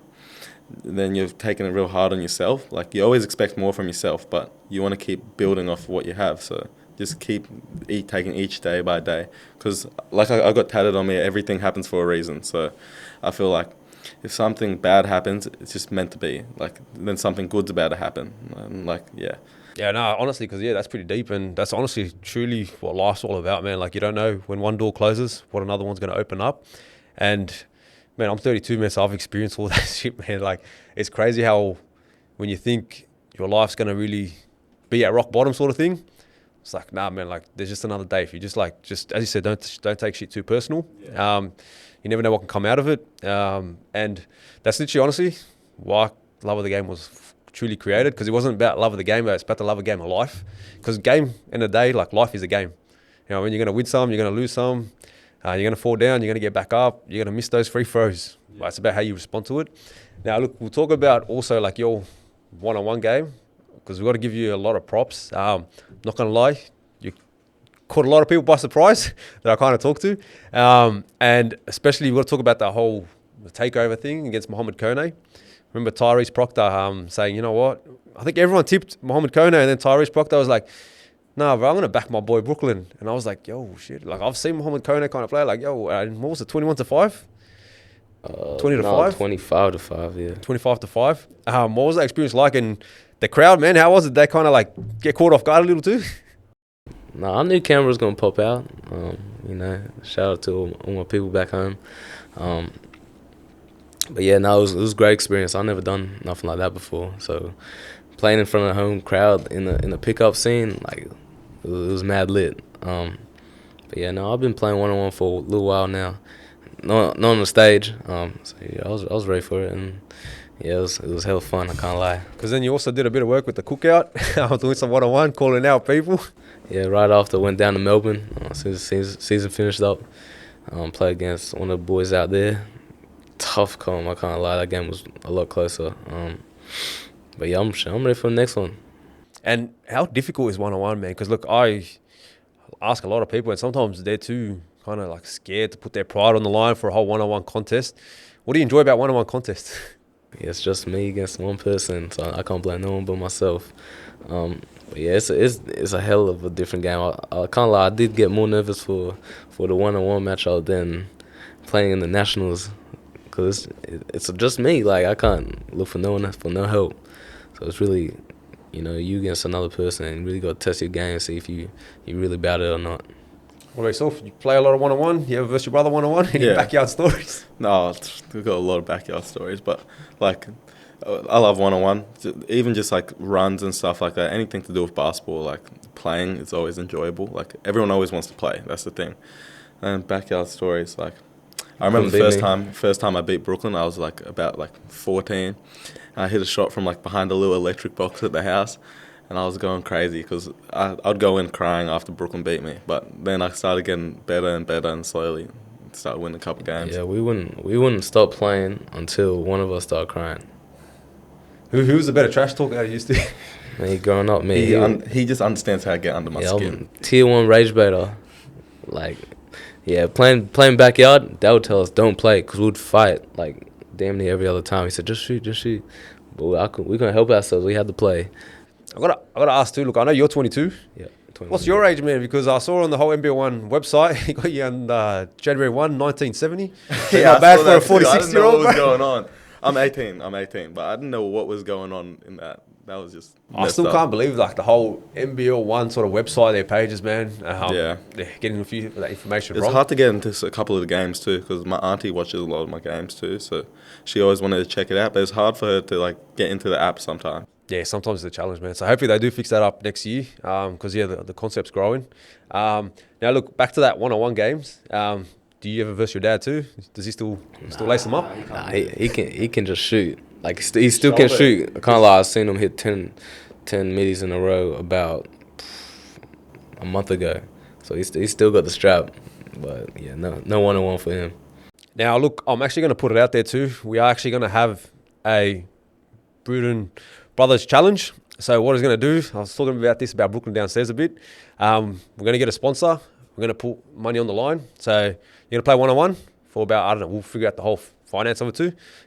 then you're taking it real hard on yourself. Like you always expect more from yourself, but you want to keep building off what you have. So just keep taking each day by day, because like I got tatted on me, everything happens for a reason. So I feel like if something bad happens, it's just meant to be. Like then something good's about to happen. And like, yeah. Yeah, no, honestly, because that's pretty deep, and that's honestly truly what life's all about, man. Like you don't know when one door closes, what another one's going to open up. And man, I'm 32, man, so I've experienced all that shit, man. Like it's crazy how when you think your life's going to really be at rock bottom, sort of thing, it's like, nah, man, like there's just another day. If you just as you said, don't take shit too personal. Yeah. You never know what can come out of it. And that's literally, honestly, why Love of the Game was truly created, because it wasn't about love of the game, but it's about the love of the game of life. Because game, in the day, like life is a game. When you're going to win some, you're going to lose some. You're going to fall down, you're going to get back up. You're going to miss those free throws. Yeah. It's about how you respond to it. Now, look, we'll talk about also like your one-on-one game, because we've got to give you a lot of props. Not going to lie, you caught a lot of people by surprise that I kind of talked to. And especially we've got to talk about the takeover thing against Mohamed Kone. Remember Tyrese Proctor saying, you know what? I think everyone tipped Mohamed Kone, and then Tyrese Proctor was like, nah, bro, I'm going to back my boy Brooklyn. And I was like, yo, shit. Like, I've seen Mohamed Kone kind of play. Like, yo, what was it, 21-5? 20-5? 25-5, yeah. 25-5. What was that experience like? And the crowd, man, how was it? They kind of like get caught off guard a little too? No, I knew Canberra was going to pop out. Shout out to all my people back home. But yeah, no, it was a great experience. I've never done nothing like that before. So playing in front of a home crowd in the pickup scene, like it was mad lit. But yeah, no, I've been playing one-on-one for a little while now. Not on the stage. So yeah, I was ready for it, and yeah, it was hella fun. I can't lie. Because then you also did a bit of work with the cookout. I was doing some one-on-one, calling out people. Yeah, right after went down to Melbourne. Since the season finished up, played against one of the boys out there. Tough comp, I can't lie. That game was a lot closer. But yeah, I'm ready for the next one. And how difficult is one-on-one, man? Because look, I ask a lot of people, and sometimes they're too kind of like scared to put their pride on the line for a whole one-on-one contest. What do you enjoy about one-on-one contests? Yeah, it's just me against one person, so I can't blame no one but myself. But yeah, it's a hell of a different game. I can't lie, I did get more nervous for the one-on-one matchup than playing in the nationals. Because it's just me. Like, I can't look for no one for no help. So it's really, you against another person, and you really got to test your game and see if you really about it or not. What about yourself? You play a lot of one-on-one? You ever versus your brother one-on-one? Any backyard stories? No, we've got a lot of backyard stories. But, like, I love one-on-one, even just like runs and stuff like that. Anything to do with basketball, like playing, is always enjoyable. Like everyone always wants to play. That's the thing. And backyard stories, like I remember the first time I beat Brooklyn, I was like about like 14. I hit a shot from like behind a little electric box at the house, and I was going crazy because I'd go in crying after Brooklyn beat me. But then I started getting better and better, and slowly started winning a couple games. Yeah, we wouldn't stop playing until one of us started crying. Who was the better trash talker out of you, Steve? Me growing up, me. He just understands how to get under my skin. Tier 1 rage baiter. Like, yeah, playing backyard, that would tell us don't play because we'd fight like damn near every other time. He said, just shoot. But we couldn't help ourselves. We had to play. I gotta ask too. Look, I know you're 22. Yeah. 21. What's your age, man? Because I saw on the whole NBA One website, he got you on January 1, 1970. Yeah, not bad I for a saw that too. I didn't know 46-year-old. what was going on. I'm 18, but I didn't know what was going on in that. That was just I still can't believe like the whole NBL One sort of website, their pages, man. Yeah. They're getting a few of that information It's wrong. hard to get into a couple of the games too, because my auntie watches a lot of my games too, so she always wanted to check it out. But it's hard for her to like get into the app sometimes. Yeah, sometimes it's a challenge, man. So hopefully they do fix that up next year, because the concept's growing. Now look, back to that one-on-one games. Do you ever verse your dad too? Does he still lace them up? Nah, he can just shoot. Like he still can shoot. I can't lie. I've seen him hit 10 middies in a row about a month ago. So he's still got the strap. But yeah, no one-on-one for him. Now look, I'm actually going to put it out there too. We are actually going to have a Brutin Brothers Challenge. So what I was going to do, I was talking about Brooklyn downstairs a bit. We're going to get a sponsor. We're going to put money on the line. So you're going to play one-on-one for about, I don't know, we'll figure out the whole finance of it too.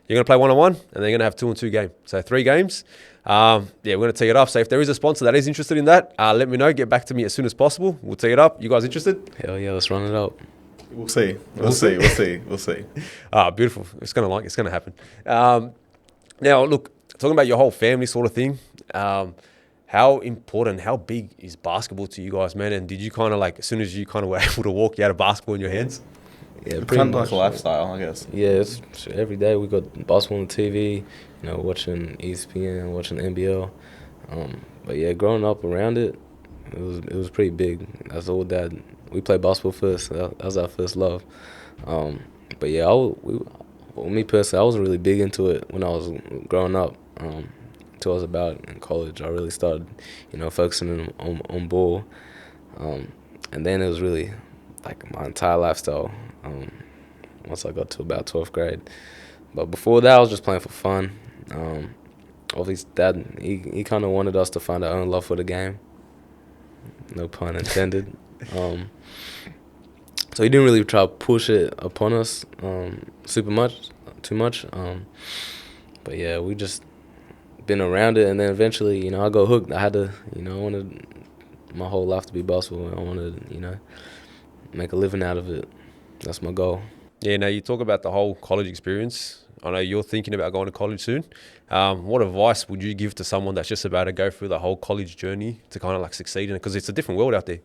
You're going to play one-on-one, and then you're going to have 2-on-2 game. So 3 games. We're going to tee it up. So if there is a sponsor that is interested in that, let me know. Get back to me as soon as possible. We'll tee it up. You guys interested? Hell yeah, let's run it up. We'll see. We'll see. Beautiful. It's going to happen. Now, look, talking about your whole family sort of thing, how important, how big is basketball to you guys, man? And did you kind of like, as soon as you kind of were able to walk, you had a basketball in your hands? Yeah, It's kind of like a lifestyle, I guess. Yeah, it's every day we got basketball on TV, watching ESPN, watching NBL. But yeah, growing up around it was pretty big. That's all Dad. We played basketball first. That was our first love. But yeah, me personally, I was really big into it when I was growing up. Until I was about in college, I really started, focusing on ball. And then it was really like my entire lifestyle. Once I got to about 12th grade. But before that, I was just playing for fun. Obviously, Dad, he kind of wanted us to find our own love for the game. No pun intended. So he didn't really try to push it upon us too much. But yeah, we just been around it, and then eventually, I got hooked. I had to, I wanted my whole life to be basketball. I wanted, make a living out of it. That's my goal. Yeah, now you talk about the whole college experience. I know you're thinking about going to college soon. What advice would you give to someone that's just about to go through the whole college journey to kind of like succeed in it? Because it's a different world out there.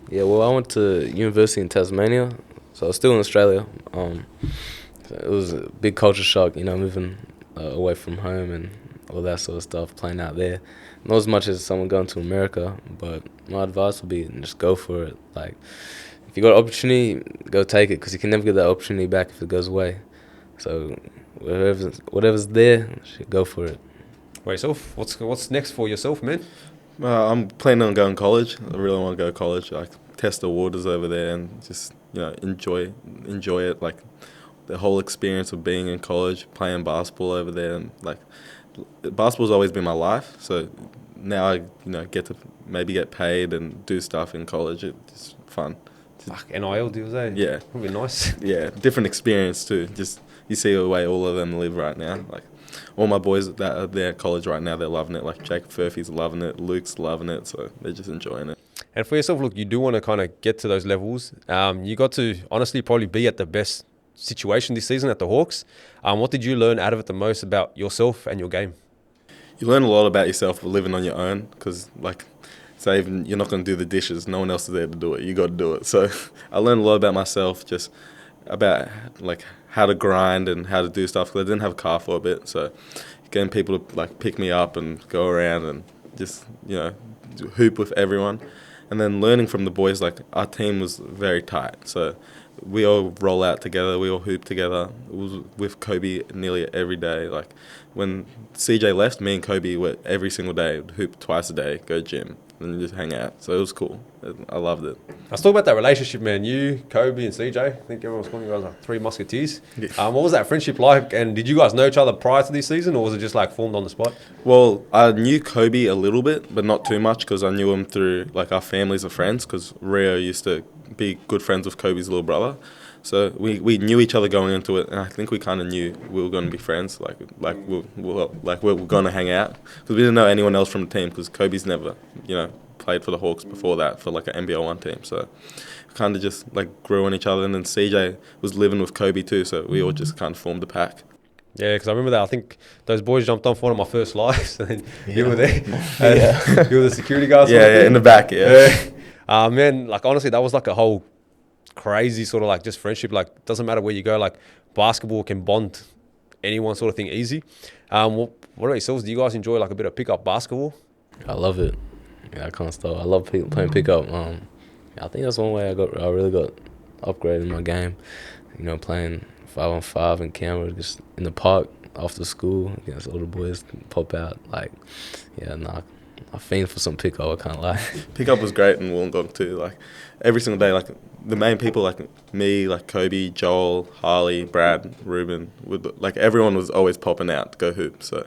Yeah, well, I went to university in Tasmania, so I was still in Australia. So it was a big culture shock, moving away from home and all that sort of stuff, playing out there. Not as much as someone going to America, but my advice would be just go for it. Like, if you got an opportunity, go take it, because you can never get that opportunity back if it goes away. So whatever's there, go for it. Well, yourself, what's next for yourself, man? I'm planning on going to college. I really want to go to college, like test the waters over there and just enjoy it, like the whole experience of being in college, playing basketball over there, and like basketball's always been my life. So now I get to maybe get paid and do stuff in college. It's fun. Fuck, NIL deals, eh? Yeah, would be nice. Yeah, different experience too. Just you see the way all of them live right now, like. All my boys that are there at college right now, they're loving it. Like Jacob Furphy's loving it, Luke's loving it, so they're just enjoying it. And for yourself, look, you do want to kind of get to those levels. You got to honestly probably be at the best situation this season at the Hawks. What did you learn out of it the most about yourself and your game? You learn a lot about yourself living on your own, because like, say even you're not going to do the dishes, no one else is there to do it. You got to do it. So I learned a lot about myself, just about like how to grind and how to do stuff, because I didn't have a car for a bit, so getting people to like pick me up and go around and just, you know, hoop with everyone. And then learning from the boys, like our team was very tight. So we all roll out together, we all hoop together. It was with Kobe nearly every day. Like when CJ left, me and Kobe were every single day, would hoop twice a day, go gym, and just hang out. So it was cool. I loved it. Let's talk about that relationship, man. You, Kobe, and CJ. I think everyone was calling you guys like three musketeers. Yeah. What was that friendship like? And did you guys know each other prior to this season, or was it just like formed on the spot? Well, I knew Kobe a little bit, but not too much because I knew him through like our families of friends because Rio used to be good friends with Kobe's little brother. So we knew each other going into it, and I think we kind of knew we were going to be friends, like we're going to hang out because we didn't know anyone else from the team because Kobe's never, you know, played for the Hawks before that for like an NBL1 team. So kind of just like grew on each other, and then CJ was living with Kobe too, so we all just kind of formed a pack. Yeah, because I remember that. I think those boys jumped on for one of my first lives, and then you were there. And you were the security guard. Yeah, in the back, Man, like honestly, that was like a whole crazy sort of like just friendship. Like doesn't matter where you go, like basketball can bond anyone sort of thing easy. What about yourselves? Do you guys enjoy like a bit of pickup basketball? I love it. Yeah, I can't stop. I love playing pickup. I think that's one way I really got upgraded in my game. You know, playing 5-on-5 in Canberra, just in the park after school against older boys, pop out. Like, I fiend for some pickup. I can't lie. Pickup was great in Wollongong too. Like every single day, like the main people like me, like Kobe, Joel, Harley, Brad, Ruben, like everyone was always popping out to go hoop. So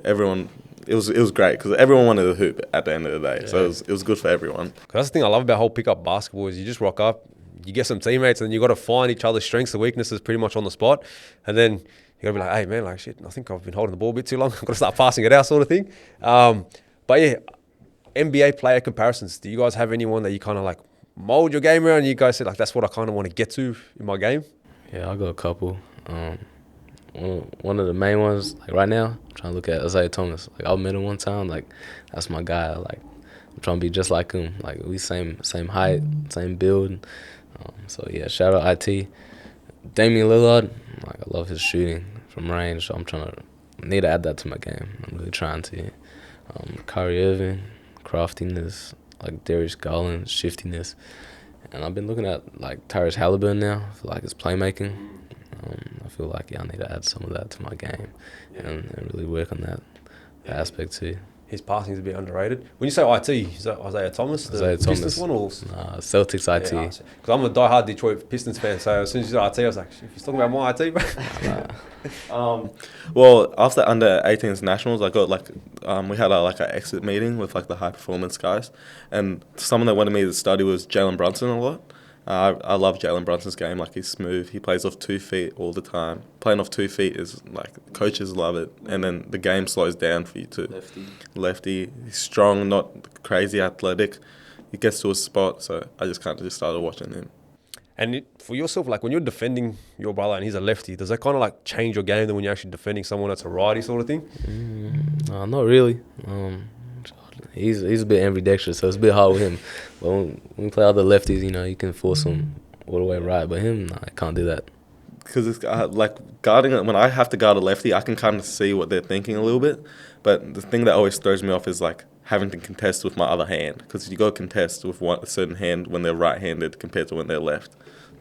everyone. It was great because everyone wanted to hoop at the end of the day. Yeah. So it was good for everyone. That's the thing I love about whole pickup basketball is you just rock up, you get some teammates, and you got to find each other's strengths and weaknesses pretty much on the spot. And then you got to be like, hey, man, like, shit, I think I've been holding the ball a bit too long. I've got to start passing it out sort of thing. But, yeah, NBA player comparisons. Do you guys have anyone that you kind of, like, mold your game around and you guys say, like, that's what I kind of want to get to in my game? Yeah, I got a couple. One of the main ones, like right now, I'm trying to look at Isaiah Thomas. Like I met him one time, like that's my guy. Like I'm trying to be just like him. Like we same height, same build. So yeah, shout out IT. Damian Lillard, like I love his shooting from range. So I need to add that to my game. I'm really trying to. Kyrie Irving, craftiness, like Darius Garland, shiftiness. And I've been looking at like Tyrese Halliburton now for like his playmaking. I feel like I need to add some of that to my game and really work on that aspect too. His passing is a bit underrated. When you say IT, is that Isaiah Thomas, the Pistons one, or Celtics IT? Because I'm a diehard Detroit Pistons fan, so as soon as you said IT, I was like, if he's talking about my IT, bro. Well, after under 18s nationals, I got like we had like an exit meeting with like the high performance guys, and someone that wanted me to study was Jalen Brunson a lot. I love Jalen Brunson's game. Like he's smooth. He plays off 2 feet all the time. Playing off 2 feet is like coaches love it, and then the game slows down for you too. Lefty. He's strong, not crazy athletic. He gets to a spot, so I just kind of just started watching him. And for yourself, like when you're defending your brother and he's a lefty, does that kind of like change your game than when you're actually defending someone that's a righty sort of thing? Not really. He's a bit ambidextrous, so it's a bit hard with him. But when we play other lefties, you know, you can force him all the way right. But him, I can't do that. Because it's like guarding it, when I have to guard a lefty, I can kind of see what they're thinking a little bit. But the thing that always throws me off is like having to contest with my other hand. Because you got to contest with a certain hand when they're right-handed compared to when they're left.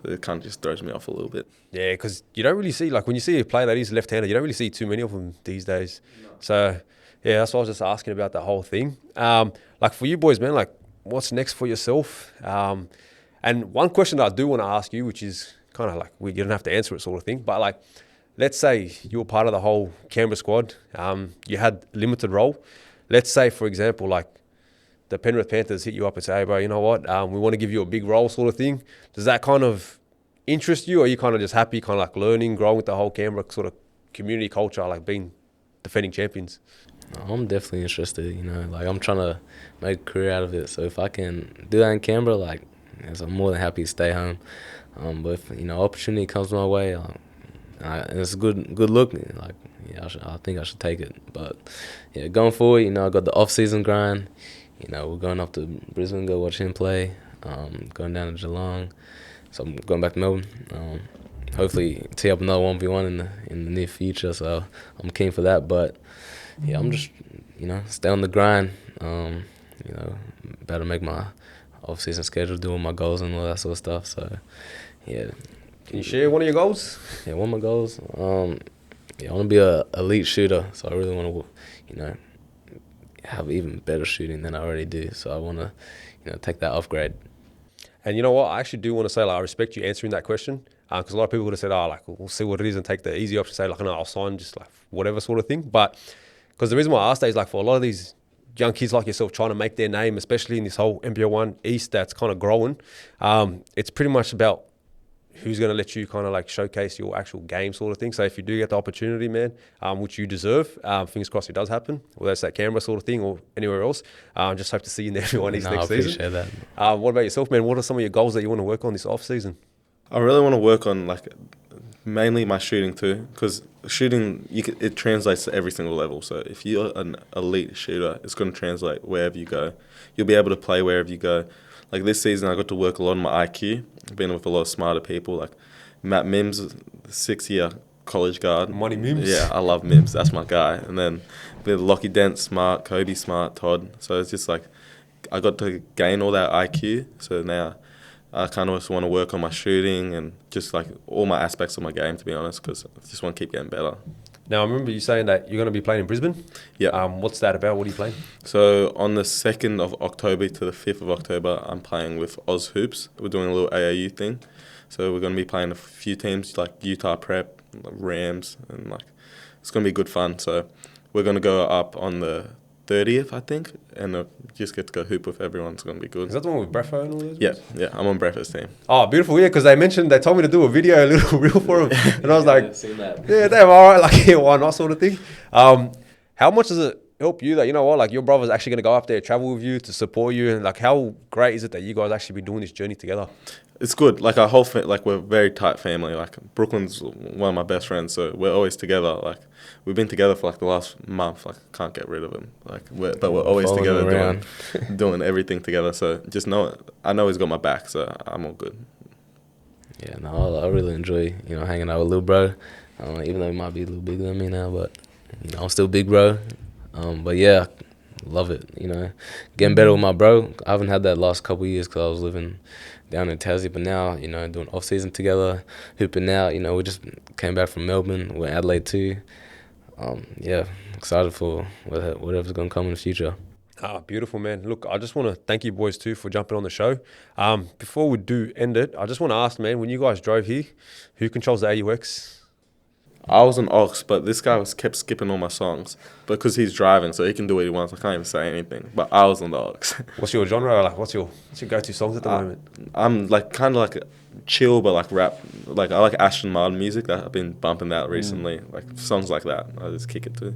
It kind of just throws me off a little bit. Yeah, because you don't really see, like when you see a player that is left-handed, you don't really see too many of them these days. No. So, yeah, that's what I was just asking about the whole thing. Like for you boys, man, like what's next for yourself? And one question that I do want to ask you, which is kind of like, you don't have to answer it sort of thing, but like, let's say you were part of the whole Canberra squad, you had limited role. Let's say, for example, like the Penrith Panthers hit you up and say, hey, bro, you know what? We want to give you a big role sort of thing. Does that kind of interest you, or are you kind of just happy, kind of like learning, growing with the whole Canberra sort of community culture, like being defending champions? I'm definitely interested, you know, like I'm trying to make a career out of it. So if I can do that in Canberra, like, yes, I'm more than happy to stay home. But if, you know, opportunity comes my way, and it's a good look, like, yeah, I think I should take it. But yeah, going forward, you know, I got the off-season grind. You know, we're going up to Brisbane, go watch him play. Going down to Geelong. So I'm going back to Melbourne. hopefully tee up another 1v1 in the near future. So I'm keen for that. But yeah, I'm just stay on the grind. Better make my off-season schedule, do all my goals and all that sort of stuff. So yeah. Can you share one of your goals? Yeah, one of my goals. I want to be a elite shooter. So I really want to, have even better shooting than I already do. So I want to, take that upgrade. And you know what? I actually do want to say, I respect you answering that question. Because a lot of people would have said, we'll see what it is and take the easy option, say, no, I'll sign just whatever sort of thing. But because the reason why I asked that is for a lot of these young kids like yourself trying to make their name, especially in this whole NBL 1 East that's kind of growing, it's pretty much about who's going to let you kind of showcase your actual game sort of thing. So if you do get the opportunity, man, which you deserve, fingers crossed it does happen, whether it's that Canberra sort of thing or anywhere else, just hope to see you in the NBL 1 East next season. I appreciate that. What about yourself, man? What are some of your goals that you want to work on this off season? I really want to work on mainly my shooting too, because shooting it translates to every single level. So if you're an elite shooter, it's going to translate wherever you go. You'll be able to play wherever you go. Like this season, I got to work a lot on my IQ. I've been with a lot of smarter people, like Matt Mims, 6-year college guard. Money Mims. Yeah, I love Mims. That's my guy. And then with Lockie Dent, smart, Kobe, smart, Todd. So it's just I got to gain all that IQ. So now I kind of just want to work on my shooting and just all my aspects of my game, to be honest, because I just want to keep getting better. Now, I remember you saying that you're going to be playing in Brisbane. Yeah. What's that about? What are you playing? So on the 2nd of October to the 5th of October, I'm playing with Oz Hoops. We're doing a little AAU thing. So we're going to be playing a few teams like Utah Prep, Rams, and it's going to be good fun. So we're going to go up on the 30th, I think, and just get to go hoop with everyone. It's going to be good. Is that the one with Breffo and all those? Yeah, I'm on Breffa's team. Oh, beautiful, yeah, because they told me to do a video, a little reel for him, and I was like, seen that. yeah, damn, all right, yeah, why not, sort of thing. How much does it help you that, your brother's actually going to go up there, travel with you to support you, and how great is it that you guys actually be doing this journey together? It's good. Our whole we're a very tight family. Brooklyn's one of my best friends, so we're always together. We've been together for the last month. Can't get rid of him. But we're always together doing everything together. So just I know he's got my back, so I'm all good. Yeah, no, I really enjoy hanging out with little bro. Even though he might be a little bigger than me now, but I'm still big bro. But yeah, love it. Getting better with my bro. I haven't had that last couple of years because I was living down in Tassie, but now, doing off-season together, hooping now, we just came back from Melbourne, we're in Adelaide too. Excited for whatever's going to come in the future. Beautiful, man. Look, I just want to thank you boys too for jumping on the show. Before we do end it, I just want to ask, man, when you guys drove here, who controls the AUX? I was an aux, but this guy kept skipping all my songs because he's driving, so he can do what he wants. I can't even say anything. But I was on the aux. What's your genre? What's your go-to songs at the moment? I'm kind of chill, but rap. I like Ashton Martin music. I've been bumping that recently. Songs like that. I just kick it too.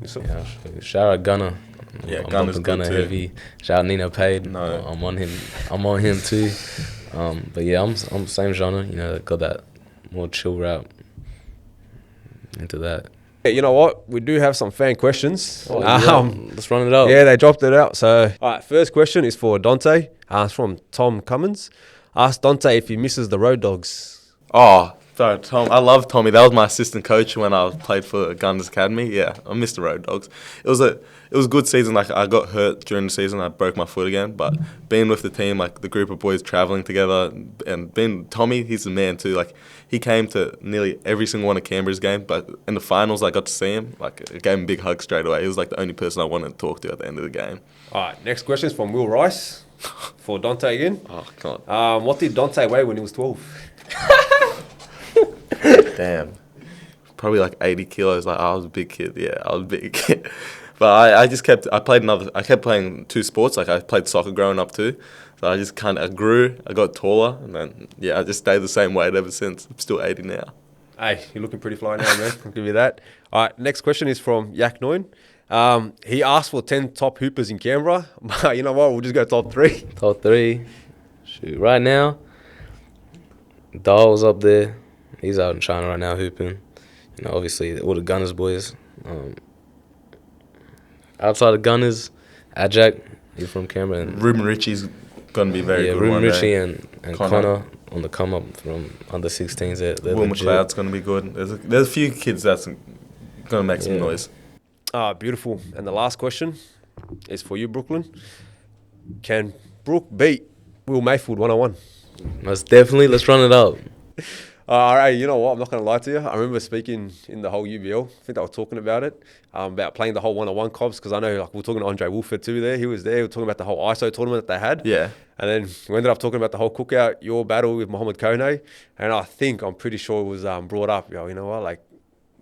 Yeah, shout out Gunner. Yeah, I'm Gunner's bumping Gunner too. heavy. Shout out Nino Paid. No. I'm on him too. But yeah, I'm same genre. Got that more chill rap. Into that. Yeah, you know what? We do have some fan questions. Let's run it up. Yeah, they dropped it out. So, all right, first question is for Dante. It's from Tom Cummins. Ask Dante if he misses the Road Dogs. Oh, sorry, Tom. I love Tommy. That was my assistant coach when I played for Gunners Academy. Yeah, I missed the Road Dogs. It was a good season. I got hurt during the season. I broke my foot again. But being with the team, the group of boys traveling together, and being Tommy, he's the man too. He came to nearly every single one of Canberra's game. But in the finals, I got to see him. I gave him a big hug straight away. He was the only person I wanted to talk to at the end of the game. All right, next question is from Will Rice for Dante again. Oh, God. What did Dante weigh when he was 12? Damn. Probably 80 kilos. I was a big kid. Yeah, I was a big kid. But I kept playing two sports. I played soccer growing up too. So I just I grew, I got taller, and then, I just stayed the same weight ever since. I'm still 80 now. Hey, you're looking pretty fly now, man. I'll give you that. All right, next question is from Yak Noin. He asked for 10 top hoopers in Canberra. But you know what? We'll just go top 3. Top 3. Shoot, right now, Dahl's up there. He's out in China right now hooping. Obviously, all the Gunners boys. Outside of Gunners, Ajak, he's from Canberra. Ruben Ritchie's going to be very good Ruben one Ritchie day. and Connor on the come up from under 16s. They're Will legit. McLeod's going to be good. There's a few kids that's going to make some noise. Beautiful. And the last question is for you, Brooklyn. Can Brook beat Will Mayfield 1-on-1? Most definitely. Let's run it up. All right, you know what? I'm not going to lie to you. I remember speaking in the whole UBL. I think they were talking about it, about playing the whole 1-on-1 comps, because I know like we were talking to Andre Wolford too there. He was there. We were talking about the whole ISO tournament that they had. Yeah. And then we ended up talking about the whole cookout, your battle with Mohamed Kone. And I'm pretty sure it was brought up, you know what, like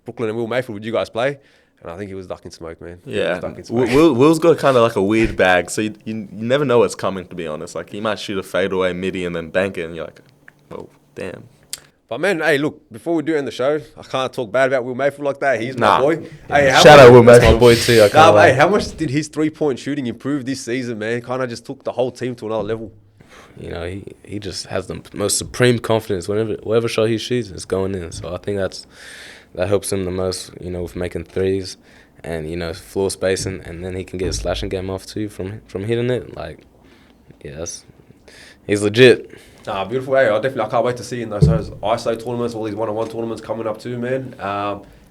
Brooklyn and Will Mayfield, would you guys play? And I think he was ducking smoke, man. Yeah. Will's got kind of like a weird bag, so you never know what's coming, to be honest. Like, he might shoot a fadeaway midi and then bank it, and you're like, oh, damn. But man, hey, look, before we do end the show, I can't talk bad about Will Mayfield like that. He's my boy. Hey, Shout out Will That's Mayfield. my boy too. I can't lie. Hey, how much did his 3-point shooting improve this season, man? Kind of just took the whole team to another level. You know, he just has the most supreme confidence. Whatever shot he shoots, it's going in. So I think that helps him the most, you know, with making threes and, you know, floor spacing, and then he can get a slashing game off too from hitting it. Like, yeah, he's legit. Beautiful. Hey, I can't wait to see you in those ISO tournaments, all these 1-on-1 tournaments coming up too, man.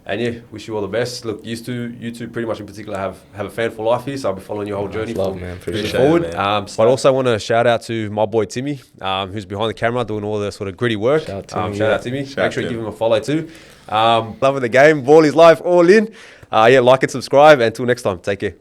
And yeah, wish you all the best. Look, you two pretty much in particular have a fan for life here, so I'll be following your whole journey forward. But I also want to shout out to my boy Timmy, who's behind the camera doing all the sort of gritty work. Shout out Timmy. Make sure you give him a follow too. Loving the game, ball is life, all in. Like and subscribe. Until next time, take care.